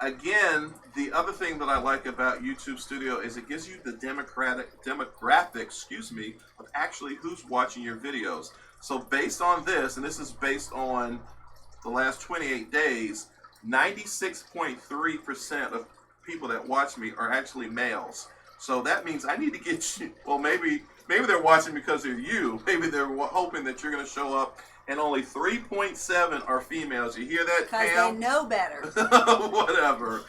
Again, the other thing that I like about YouTube Studio is it gives you the demographic, of actually who's watching your videos. So based on this, and this is based on the last 28 days, 96.3% of people that watch me are actually males. So that means I need to get you, well, maybe they're watching because they're you. Maybe they're hoping that you're going to show up, and only 3.7 are females. You hear that, Pam? Because they know better. Whatever.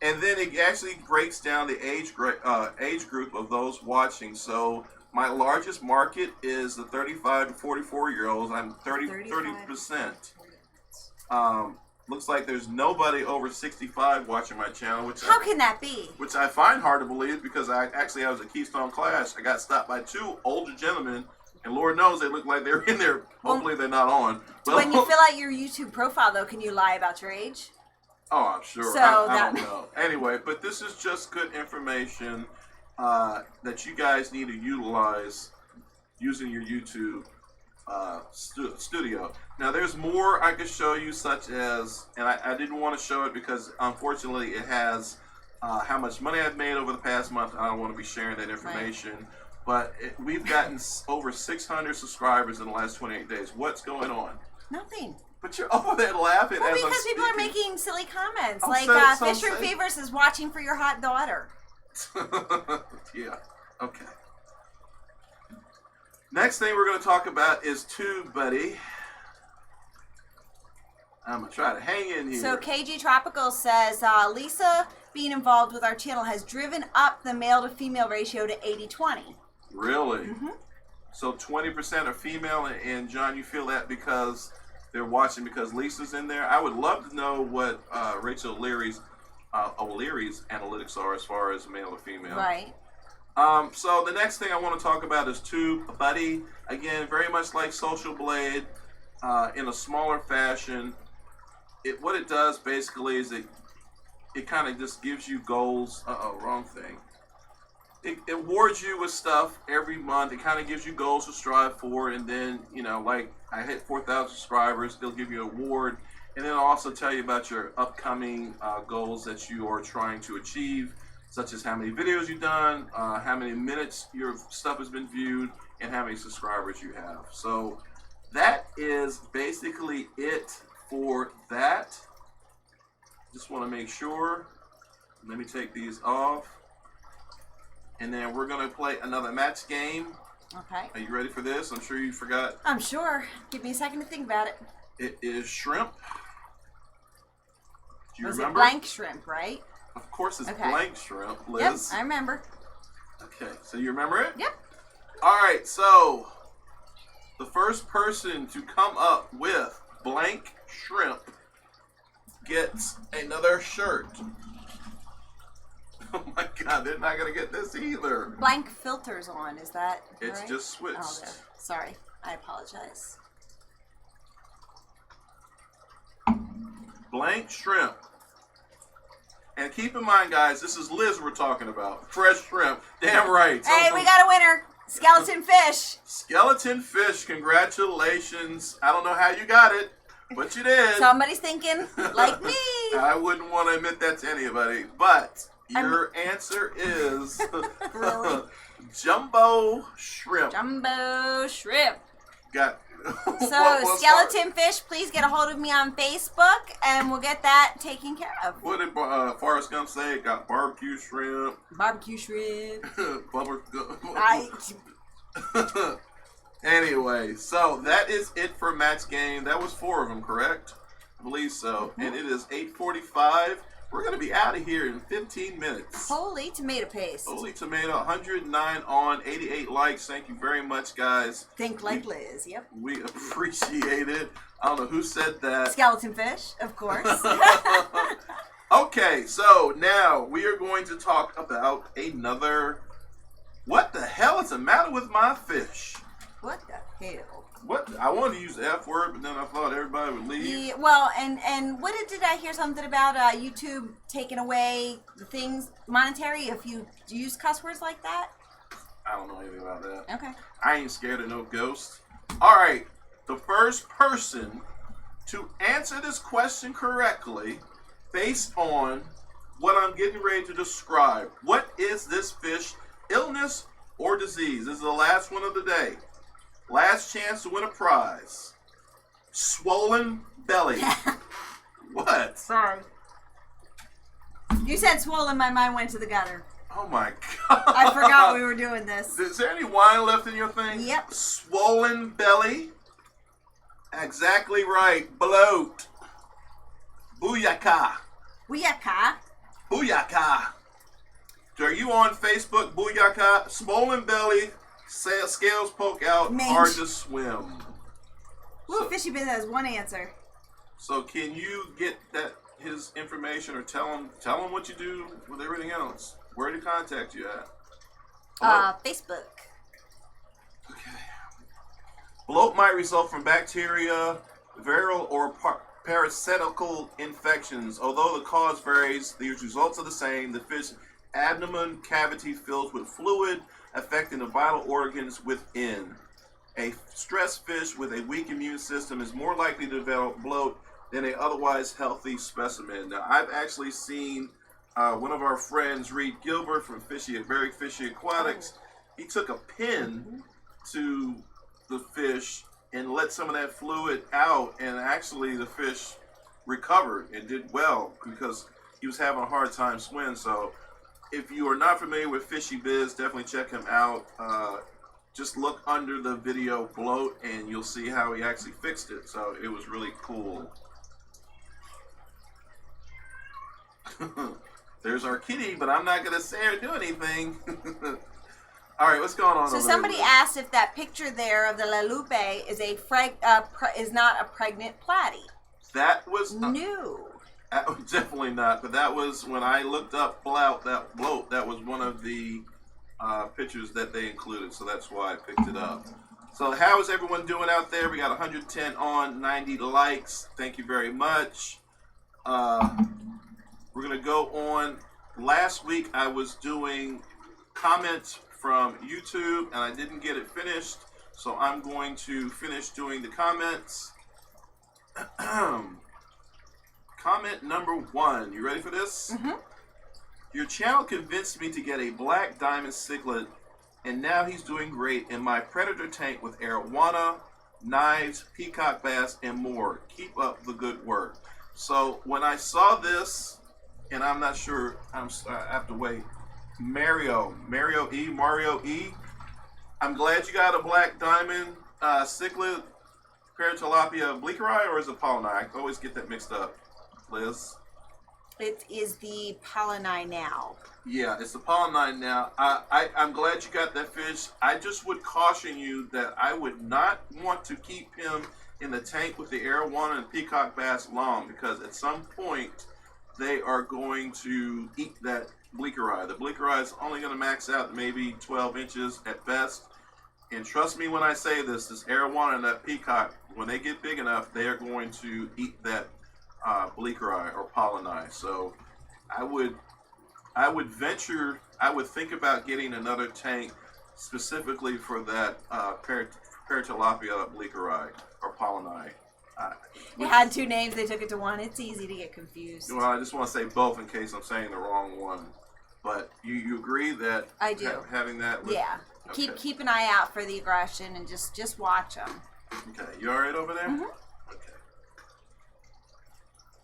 And then it actually breaks down the age group of those watching. So my largest market is the 35 to 44-year-olds. I'm 30%. Looks like there's nobody over 65 watching my channel. How can that be? Which I find hard to believe, because I was at Keystone Clash. I got stopped by 2 older gentlemen, and Lord knows they look like they're in there. Hopefully they're not on. Well, when you fill out your YouTube profile, though, can you lie about your age? Oh, I'm sure. So I don't know. Anyway, but this is just good information that you guys need to utilize using your YouTube Studio. Now, there's more I could show you, such as, and I didn't want to show it because unfortunately it has how much money I've made over the past month. I don't want to be sharing that information. Right. But we've gotten over 600 subscribers in the last 28 days. What's going on? Nothing. But you're over there laughing. Well, because people are making silly comments. Like, Fisher Fevers is watching for your hot daughter. Yeah. Okay. Next thing we're going to talk about is TubeBuddy. I'm going to try to hang in here. So KG Tropical says, Lisa being involved with our channel has driven up the male to female ratio to 80-20. Really? Mm-hmm. So 20% are female, and John, you feel that because they're watching because Lisa's in there? I would love to know what Rachel O'Leary's analytics are as far as male or female. Right. So the next thing I want to talk about is TubeBuddy. Again, very much like Social Blade, in a smaller fashion. What it does basically is it kind of just gives you goals. Wrong thing. It awards you with stuff every month. It kind of gives you goals to strive for, and then, like I hit 4,000 subscribers, they'll give you an award, and then it'll also tell you about your upcoming goals that you are trying to achieve, such as how many videos you've done, how many minutes your stuff has been viewed, and how many subscribers you have. So that is basically it for that. Just want to make sure. Let me take these off. And then we're going to play another match game. Okay. Are you ready for this? I'm sure you forgot. I'm sure. Give me a second to think about it. It is shrimp. Do you Was remember? it blank shrimp, right? Of course it's Okay. blank shrimp, Liz. Yep, I remember. Okay, so you remember it? Yep. All right, so the first person to come up with blank shrimp gets another shirt. Oh my God, they're not gonna get this either. Blank filters on, is that It's right? just switched. Oh, there. Sorry. I apologize. Blank shrimp. And keep in mind, guys, this is Liz we're talking about. Fresh shrimp. Damn right. Hey, we got a winner. Skeleton fish. Skeleton fish, congratulations. I don't know how you got it, but you did. Somebody's thinking like me. I wouldn't want to admit that to anybody, but your answer is Really? jumbo shrimp. Jumbo shrimp. Got So, skeleton fish, please get a hold of me on Facebook, and we'll get that taken care of. What did Forrest Gump say? It got barbecue shrimp. Barbecue shrimp. Bubble. I, Anyway, so that is it for match game. That was 4 of them, correct? I believe so. And it is 8:45. We're going to be out of here in 15 minutes. holy tomato paste. Holy tomato, 109 on, 88 likes. Thank you very much, guys. Think like Liz, yep. We appreciate it. I don't know who said that. Skeleton fish, of course. Okay, so now we are going to talk about another... What the hell is the matter with my fish? What the hell? What? I wanted to use the F word, but then I thought everybody would leave. Yeah, well, and what did I hear something about YouTube taking away the things monetary if you use cuss words like that? I don't know anything about that. Okay. I ain't scared of no ghosts. All right, the first person to answer this question correctly, based on what I'm getting ready to describe. What is this fish? Illness or disease? This is the last one of the day. Last chance to win a prize. Swollen belly. What? Sorry. You said swollen, my mind went to the gutter. Oh my God. I forgot we were doing this. Is there any wine left in your thing? Yep. Swollen belly. Exactly right. Bloat. Booyaka. Booyaka. Booyaka. Are you on Facebook? Booyaka. Swollen belly. Scales poke out. Mange. Hard to swim. Ooh, Fishy Biz has one answer. So can you get his information or tell him what you do with everything else? Where to contact you at? Facebook. Okay. Bloat might result from bacteria, viral or parasitical infections. Although the cause varies, the results are the same. The fish abdomen cavity fills with fluid affecting the vital organs within. A stressed fish with a weak immune system is more likely to develop bloat than a otherwise healthy specimen. Now, I've actually seen one of our friends, Reed Gilbert from Very Fishy Aquatics. He took a pin to the fish and let some of that fluid out, and actually the fish recovered and did well because he was having a hard time swimming. So if you are not familiar with Fishy Biz, definitely check him out. Just look under the video Bloat and you'll see how he actually fixed it. So it was really cool. There's our kitty, but I'm not going to say or do anything. All right, what's going on So over somebody there? asked if that picture there of the La Lupe is is not a pregnant platy. That was No. definitely not. But that was when I looked up bloat. That was one of the pictures that they included. So that's why I picked it up. So how is everyone doing out there? We got 110 on, 90 likes. Thank you very much. We're gonna go on. Last week I was doing comments from YouTube and I didn't get it finished, so I'm going to finish doing the comments. Comment number 1. You ready for this? Mm-hmm. Your channel convinced me to get a black diamond cichlid, and now he's doing great in my predator tank with arowana, knives, peacock bass, and more. Keep up the good work. So when I saw this, and I'm not sure, I have to wait. Mario E. I'm glad you got a black diamond cichlid, Paratilapia bleakeri, or is it Pollini? I always get that mixed up. Liz? It is the Pollini now. Yeah, it's the Pollini now. I'm glad you got that fish. I just would caution you that I would not want to keep him in the tank with the arowana and peacock bass long, because at some point they are going to eat that bleakeri. The bleakeri is only going to max out maybe 12 inches at best. And trust me when I say this arowana and that peacock, when they get big enough, they are going to eat that bleakeri or Pollini. So I would think about getting another tank specifically for that Paratilapia bleakeri or Pollini. It had two names, they took it to one. It's easy to get confused. Well, I just want to say both in case I'm saying the wrong one. But you agree that I do. Having that with, Yeah. Okay. Keep an eye out for the aggression and just watch them. Okay, you all right over there? Mm-hmm. Okay.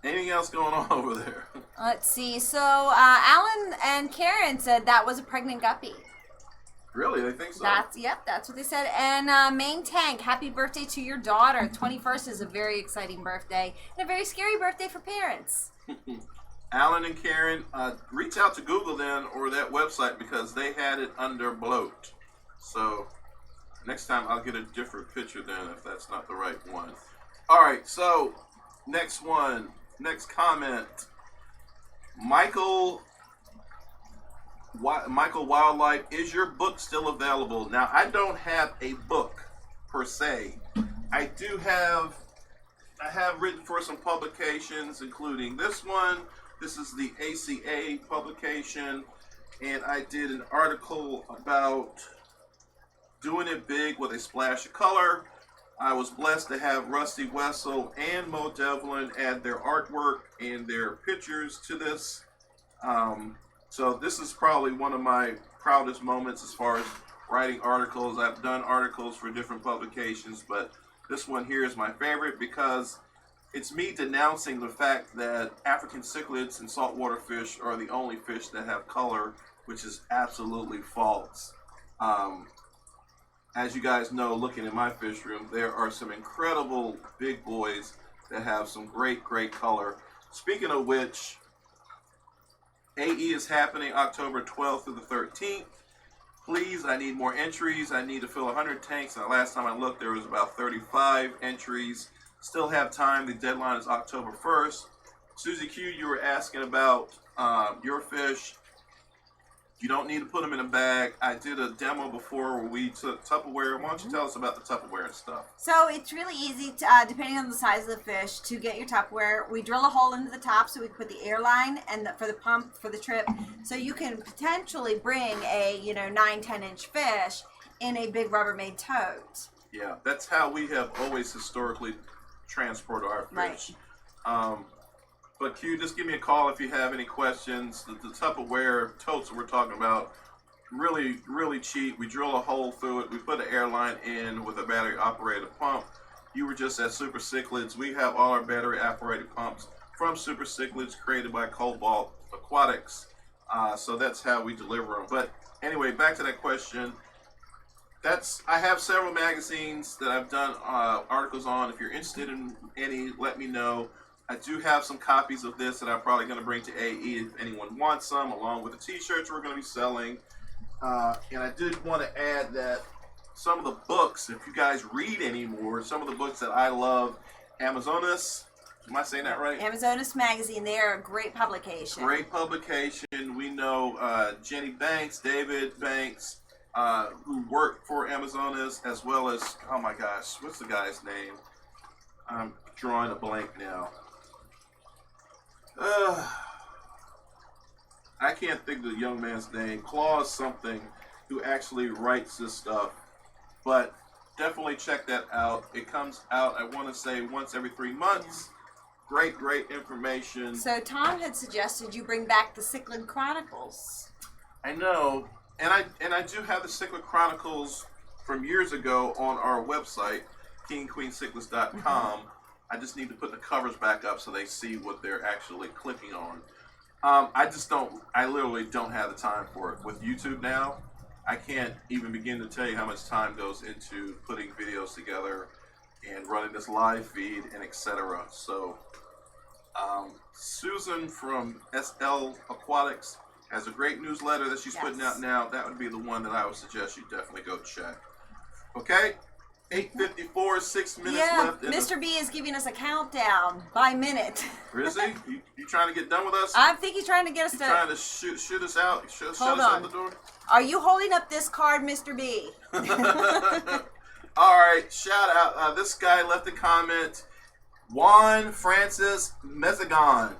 Anything else going on over there? Let's see. So Alan and Karen said that was a pregnant guppy. Really? They think so? That's what they said. And Main Tank, happy birthday to your daughter. 21st is a very exciting birthday and a very scary birthday for parents. Alan and Karen, reach out to Google then or that website because they had it under bloat. So next time I'll get a different picture then if that's not the right one. All right, so next comment. Michael Wildlife, is your book still available? Now, I don't have a book per se. I have written for some publications, including this one. This is the ACA publication, and I did an article about doing it big with a splash of color. I was blessed to have Rusty Wessel and Mo Devlin add their artwork and their pictures to this. So this is probably one of my proudest moments as far as writing articles. I've done articles for different publications, but this one here is my favorite because it's me denouncing the fact that African cichlids and saltwater fish are the only fish that have color, which is absolutely false. As you guys know, looking in my fish room, there are some incredible big boys that have some great color. Speaking of which, AE is happening October 12th through the 13th. Please, I need more entries. I need to fill 100 tanks. And the last time I looked, there was about 35 entries. Still have time. The deadline is October 1st. Susie Q, you were asking about your fish. You don't need to put them in a bag. I did a demo before where we took Tupperware. Why don't you tell us about the Tupperware and stuff? So it's really easy, to, depending on the size of the fish, to get your Tupperware. We drill a hole into the top so we can put the airline and for the pump for the trip. So you can potentially bring a 9-10 inch fish in a big Rubbermaid tote. Yeah, that's how we have always historically transported our fish. Right. But Q, just give me a call if you have any questions. The Tupperware totes that we're talking about, really cheap. We drill a hole through it. We put an airline in with a battery operated pump. You were just at Super Cichlids. We have all our battery operated pumps from Super Cichlids created by Cobalt Aquatics. So that's how we deliver them. But anyway, back to that question. I have several magazines that I've done articles on. If you're interested in any, let me know. I do have some copies of this that I'm probably going to bring to AE if anyone wants some, along with the t-shirts we're going to be selling. And I did want to add that some of the books, if you guys read anymore, some of the books that I love, Amazonas, am I saying that right? Amazonas Magazine, they're a great publication. Great publication. We know Jenny Banks, David Banks, who worked for Amazonas, as well as, oh my gosh, what's the guy's name? I'm drawing a blank now. I can't think of the young man's name. Claus something, who actually writes this stuff. But definitely check that out. It comes out, I want to say, once every 3 months. Great information. So Tom had suggested you bring back the Cichlid Chronicles. I know, and I do have the Cichlid Chronicles from years ago on our website, kingqueencichlids.com. I just need to put the covers back up so they see what they're actually clicking on. I literally don't have the time for it. With YouTube now, I can't even begin to tell you how much time goes into putting videos together and running this live feed and etc. So Susan from SL Aquatics has a great newsletter that she's putting out now. That would be the one that I would suggest you definitely go check. Okay? 8:54, 6 minutes left. Mr. B is giving us a countdown by minute. Is he? You trying to get done with us? I think he's trying to get us to... trying to shoot us out? Shut us out the door? Are you holding up this card, Mr. B? All right, shout out. This guy left a comment. Juan Francis Mezagon.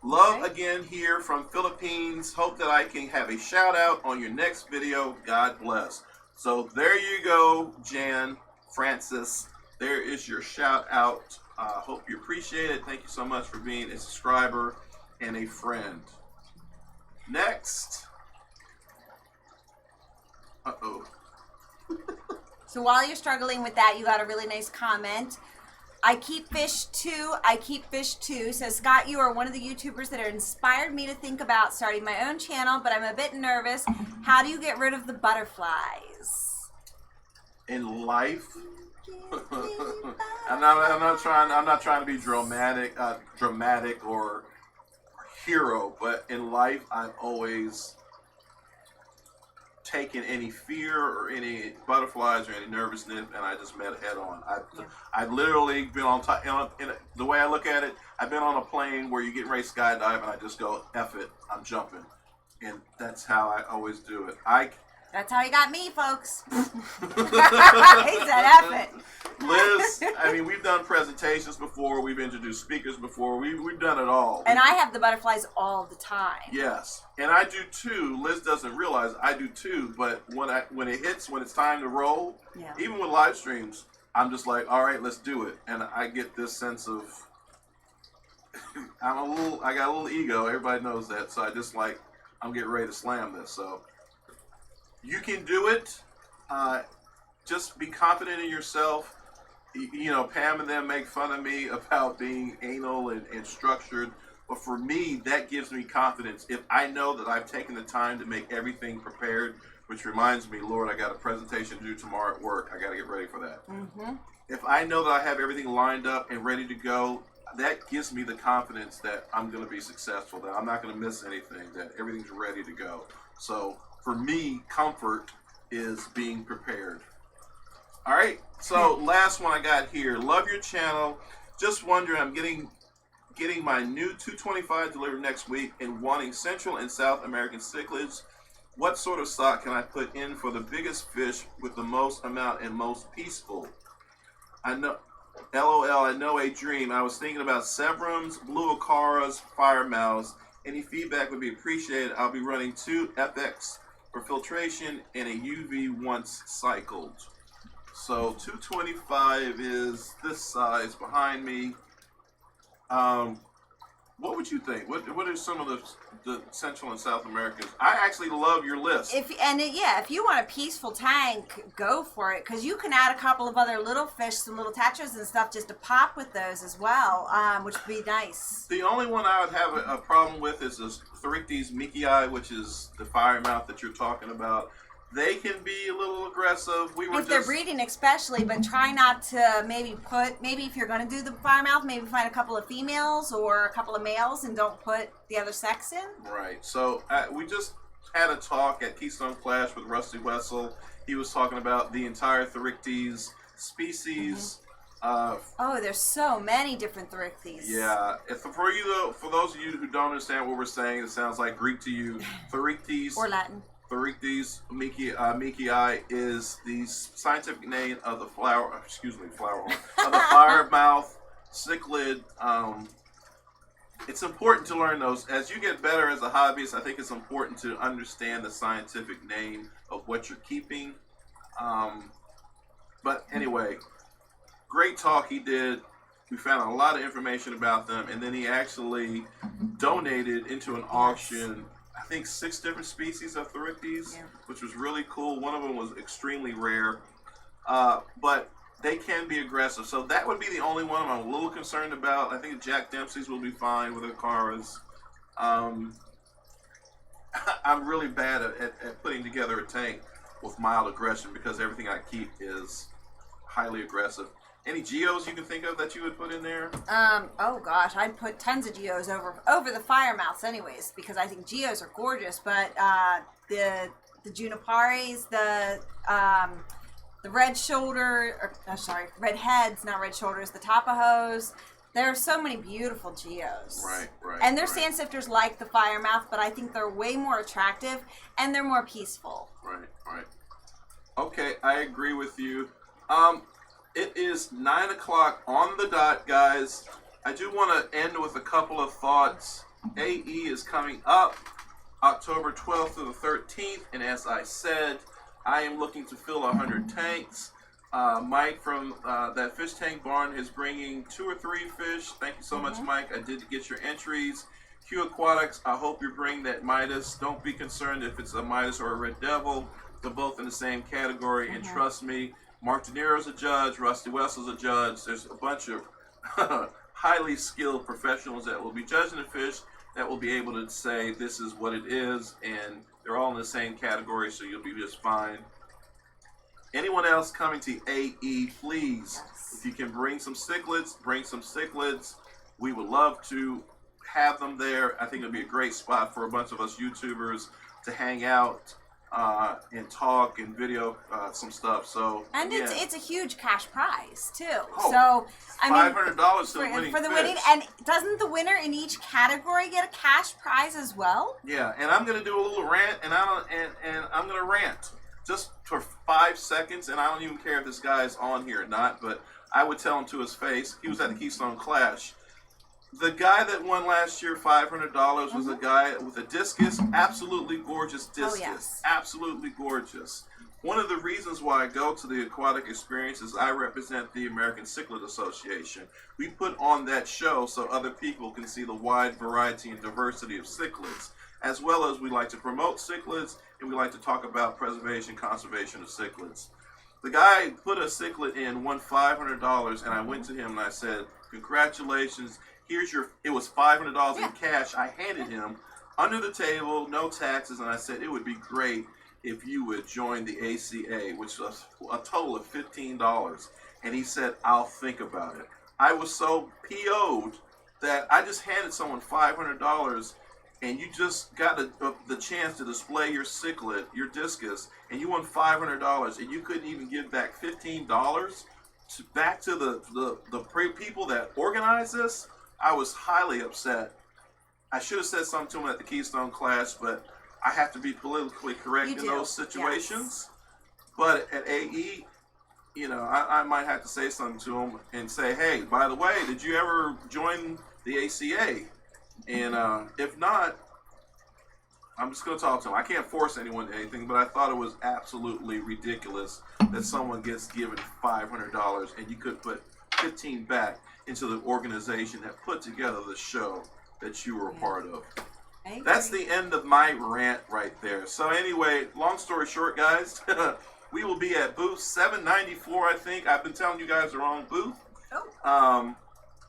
Love again here from Philippines. Hope that I can have a shout out on your next video. God bless. So there you go, Jan Francis. There is your shout out. Hope you appreciate it. Thank you so much for being a subscriber and a friend. Next. Uh-oh. So while you're struggling with that, you got a really nice comment. I keep fish too. Says, Scott, you are one of the YouTubers that have inspired me to think about starting my own channel, but I'm a bit nervous. How do you get rid of the butterflies? In life, I'm not trying to be dramatic or hero, but in life, I've always taken any fear or any butterflies or any nervousness, and I just met it head on. I've literally been on top. The way I look at it, I've been on a plane where you get ready to skydive, and I just go, F it, I'm jumping, and that's how I always do it. That's how he got me, folks. He said, F it. Liz, I mean, we've done presentations before. We've introduced speakers before. We've done it all. And I have the butterflies all the time. Yes, and I do too. Liz doesn't realize I do too. But when it's time to roll, even with live streams, I'm just like, all right, let's do it. And I get this sense of I got a little ego. Everybody knows that. So I just like, I'm getting ready to slam this. So you can do it. Just be confident in yourself. You know, Pam and them make fun of me about being anal and structured. But for me, that gives me confidence. If I know that I've taken the time to make everything prepared, which reminds me, Lord, I got a presentation to do tomorrow at work. I got to get ready for that. If I know that I have everything lined up and ready to go, that gives me the confidence that I'm going to be successful, that I'm not going to miss anything, that everything's ready to go. So for me, comfort is being prepared. All right, so last one I got here. Love your channel. Just wondering, I'm getting my new 225 delivered next week and wanting Central and South American cichlids. What sort of stock can I put in for the biggest fish with the most amount and most peaceful? I know, LOL, I know a dream. I was thinking about Severums, Blue Acaras, Firemouths. Any feedback would be appreciated. I'll be running 2 FX for filtration and a UV once cycled. So 225 is this size behind me. What would you think? What are some of the Central and South Americans? I actually love your list. If you want a peaceful tank, go for it, because you can add a couple of other little fish, some little tetras and stuff, just to pop with those as well, which would be nice. The only one I would have a problem with is this Therichtes mikii, which is the firemouth that you're talking about. They can be a little aggressive. If they're breeding especially, but try not to maybe if you're going to do the firemouth, maybe find a couple of females or a couple of males and don't put the other sex in. Right. So we just had a talk at Keystone Clash with Rusty Wessel. He was talking about the entire Therichtes species. Oh, there's so many different Therichtes. Yeah, for you though, for those of you who don't understand what we're saying, it sounds like Greek to you. Therichtes or Latin. Therichtes meekii is the scientific name of the flower horn, of the firemouth cichlid. It's important to learn those. As you get better as a hobbyist, I think it's important to understand the scientific name of what you're keeping. But anyway, great talk he did. We found a lot of information about them, and then he actually donated into an auction, I think 6 different species of Therichtes, which was really cool. One of them was extremely rare, but they can be aggressive. So that would be the only one I'm a little concerned about. I think Jack Dempsey's will be fine with Acaras. I'm really bad at putting together a tank with mild aggression because everything I keep is highly aggressive. Any geos you can think of that you would put in there? Oh gosh, I'd put tons of geos over the firemouths anyways, because I think geos are gorgeous, but the junipares, the red shoulder, red heads, not red shoulders, the tapajos. There are so many beautiful geos. Right. And they're sand sifters like the firemouth, but I think they're way more attractive and they're more peaceful. Right. Okay, I agree with you. It is 9 o'clock on the dot, guys. I do want to end with a couple of thoughts. AE is coming up October 12th through the 13th, and as I said, I am looking to fill 100 tanks. Mike from that fish tank barn is bringing 2 or 3 fish. Thank you so much, Mike. I did get your entries. Q Aquatics, I hope you bring that Midas. Don't be concerned if it's a Midas or a Red Devil. They're both in the same category, and trust me, Mark De Niro's a judge, Rusty Wessel's a judge. There's a bunch of highly skilled professionals that will be judging the fish that will be able to say this is what it is, and they're all in the same category, so you'll be just fine. Anyone else coming to AE, please, if you can bring some cichlids, bring some cichlids. We would love to have them there. I think it'll be a great spot for a bunch of us YouTubers to hang out and talk and video some stuff. So it's a huge cash prize too. Oh, so I mean, $500 for the winning, and doesn't the winner in each category get a cash prize as well? Yeah, and I'm gonna do a little rant, and I'm gonna rant just for 5 seconds, and I don't even care if this guy is on here or not, but I would tell him to his face. He was at the Keystone Clash. The guy that won last year, $500, was a guy with a discus, absolutely gorgeous discus. Oh, yes. Absolutely gorgeous. One of the reasons why I go to the Aquatic Experience is I represent the American Cichlid Association. We put on that show so other people can see the wide variety and diversity of cichlids, as well as we like to promote cichlids, and we like to talk about preservation, conservation of cichlids. The guy put a cichlid in, won $500, and I went to him and I said, congratulations. It was $500 in cash I handed him under the table, no taxes, and I said it would be great if you would join the ACA, which was a total of $15. And he said, I'll think about it. I was so PO'd that I just handed someone $500, and you just got the chance to display your cichlid, your discus, and you won $500, and you couldn't even give back $15 back to the people that organized this. I was highly upset. I should have said something to him at the Keystone Clash, but I have to be politically correct in those situations. Yes. But at AE, I might have to say something to him and say, hey, by the way, did you ever join the ACA? And if not, I'm just going to talk to him. I can't force anyone to anything, but I thought it was absolutely ridiculous that someone gets given $500 and you could put $15 back into the organization that put together the show that you were a part of. That's the end of my rant right there. So anyway, long story short, guys, we will be at booth 794, I think. I've been telling you guys the wrong booth. Oh.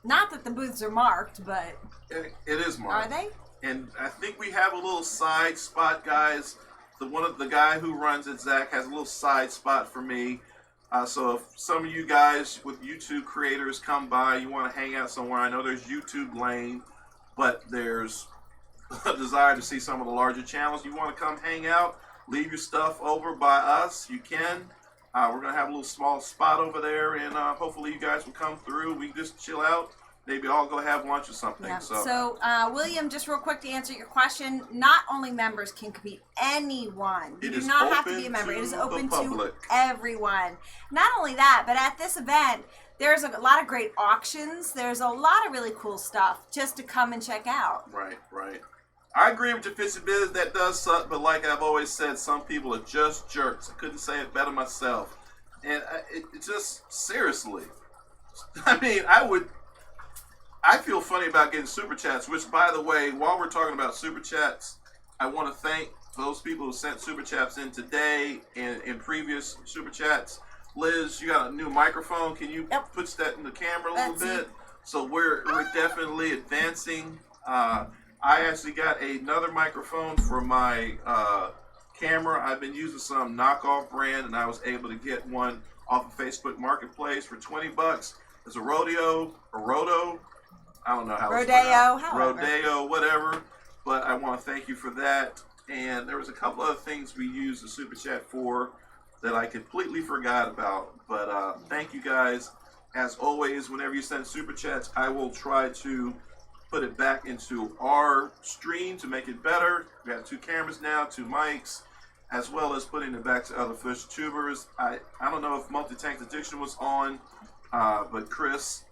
Not that the booths are marked, but it is marked. Are they? And I think we have a little side spot, guys. The guy who runs it, Zach, has a little side spot for me. So if some of you guys with YouTube creators come by, you want to hang out somewhere, I know there's YouTube Lane, but there's a desire to see some of the larger channels, you want to come hang out, leave your stuff over by us, you can. We're going to have a little small spot over there, and hopefully you guys will come through. We can just chill out. Maybe all go have lunch or something. Yeah. So, William, just real quick to answer your question, not only members can compete, anyone. You do not have to be a member. It is open to everyone. Not only that, but at this event, there's a lot of great auctions. There's a lot of really cool stuff just to come and check out. Right. I agree with your fishy business. That does suck, but like I've always said, some people are just jerks. I couldn't say it better myself. And it just, seriously, I mean, I feel funny about getting super chats, which, by the way, while we're talking about super chats, I want to thank those people who sent super chats in today and in previous super chats. Liz, you got a new microphone. Can you put that in the camera a little bit? So we're definitely advancing. I actually got another microphone for my camera. I've been using some knockoff brand, and I was able to get one off of Facebook Marketplace for $20. It's a Roto. I don't know how it's pronounced. Rodeo, whatever. But I want to thank you for that. And there was a couple other things we used the Super Chat for that I completely forgot about. But thank you guys. As always, whenever you send Super Chats, I will try to put it back into our stream to make it better. We have 2 cameras now, 2 mics, as well as putting it back to other fish tubers. I don't know if Multi-Tank Addiction was on, but Chris.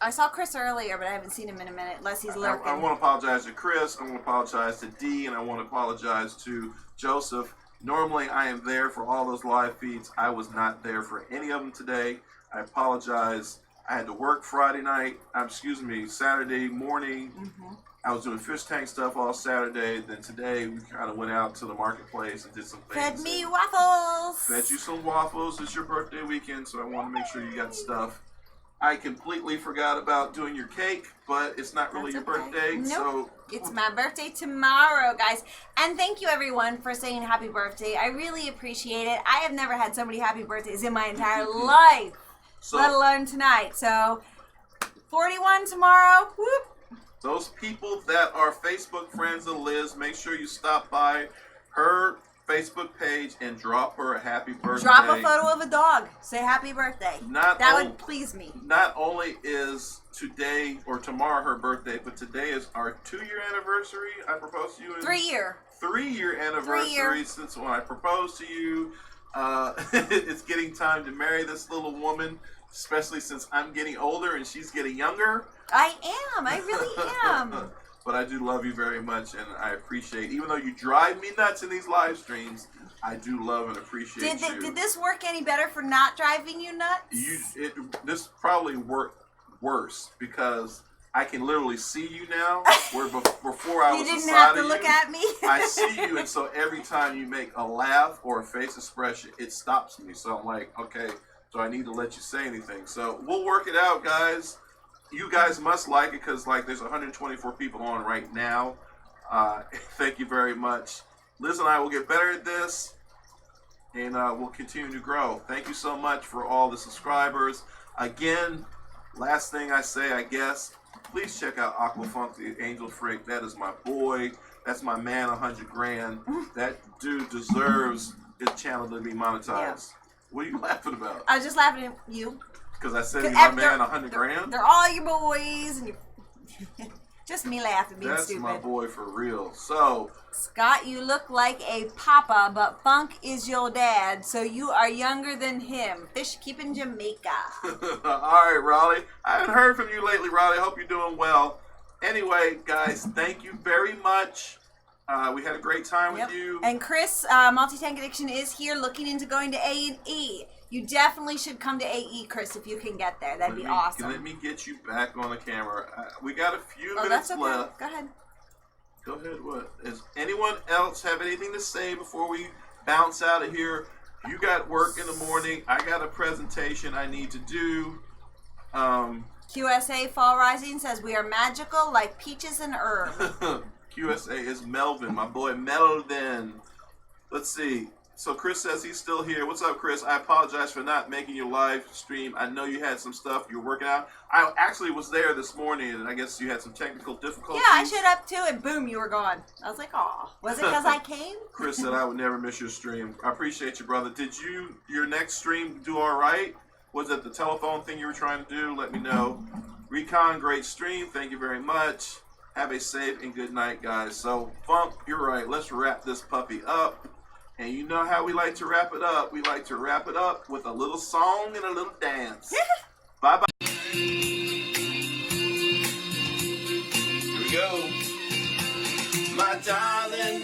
I saw Chris earlier, but I haven't seen him in a minute, unless he's lurking. I want to apologize to Chris, I want to apologize to Dee, and I want to apologize to Joseph. Normally, I am there for all those live feeds. I was not there for any of them today. I apologize. I had to work Saturday morning. Mm-hmm. I was doing fish tank stuff all Saturday. Then today, we kind of went out to the marketplace and did some things. Fed me waffles. Fed you some waffles. It's your birthday weekend, so I want to make sure you got stuff. I completely forgot about doing your cake, but it's not really your birthday. Nope. So it's my birthday tomorrow, guys. And thank you, everyone, for saying happy birthday. I really appreciate it. I have never had so many happy birthdays in my entire life, let alone tonight. So 41 tomorrow. Whoop. Those people that are Facebook friends of Liz, make sure you stop by her Facebook page and drop her a happy birthday. Drop a photo of a dog. Say happy birthday. That would please me. Not only is today or tomorrow her birthday, but today is our 2-year anniversary. I proposed to you. 3-year. 3-year anniversary since when I proposed to you. It's getting time to marry this little woman, especially since I'm getting older and she's getting younger. I am. I really am. But I do love you very much, and I appreciate, even though you drive me nuts in these live streams, I do love and appreciate you. Did this work any better for not driving you nuts? This probably worked worse because I can literally see you now, where before I was you didn't have to look at me. I see you, and so every time you make a laugh or a face expression, it stops me. So I'm like, okay, so I need to let you say anything. So we'll work it out, guys. You guys must like it because, there's 124 people on right now. Thank you very much. Liz and I will get better at this, and we'll continue to grow. Thank you so much for all the subscribers. Again, last thing I say, I guess, please check out Aquafunk the Angel Freak. That is my boy. That's my man, 100 grand. That dude deserves his channel to be monetized. Yeah. What are you laughing about? I was just laughing at you. Because I said he's my man, 100 grand? They're all your boys. And just me laughing, being stupid. That's my boy for real. So, Scott, you look like a papa, but Funk is your dad, so you are younger than him. Fish keeping Jamaica. All right, Raleigh. I haven't heard from you lately, Raleigh. Hope you're doing well. Anyway, guys, thank you very much. We had a great time with you. And Chris, Multi-Tank Addiction, is here looking into going to A&E. You definitely should come to AE, Chris, if you can get there. That'd be awesome. Let me get you back on the camera. We got a few minutes left. Go ahead. Go ahead. What? Does anyone else have anything to say before we bounce out of here? You got work in the morning. I got a presentation I need to do. QSA Fall Rising says, we are magical like peaches and herb. QSA is Melvin, my boy Melvin. Let's see. So Chris says he's still here. What's up, Chris? I apologize for not making your live stream. I know you had some stuff you were working out. I actually was there this morning, and I guess you had some technical difficulties. Yeah, I showed up too, and boom, you were gone. I was like, "Aw, was it because I came?" Chris said I would never miss your stream. I appreciate you, brother. Did your next stream do all right? Was it the telephone thing you were trying to do? Let me know. Recon, great stream. Thank you very much. Have a safe and good night, guys. So, Funk, you're right. Let's wrap this puppy up. And you know how we like to wrap it up. We like to wrap it up with a little song and a little dance. Bye-bye. Here we go. My darling,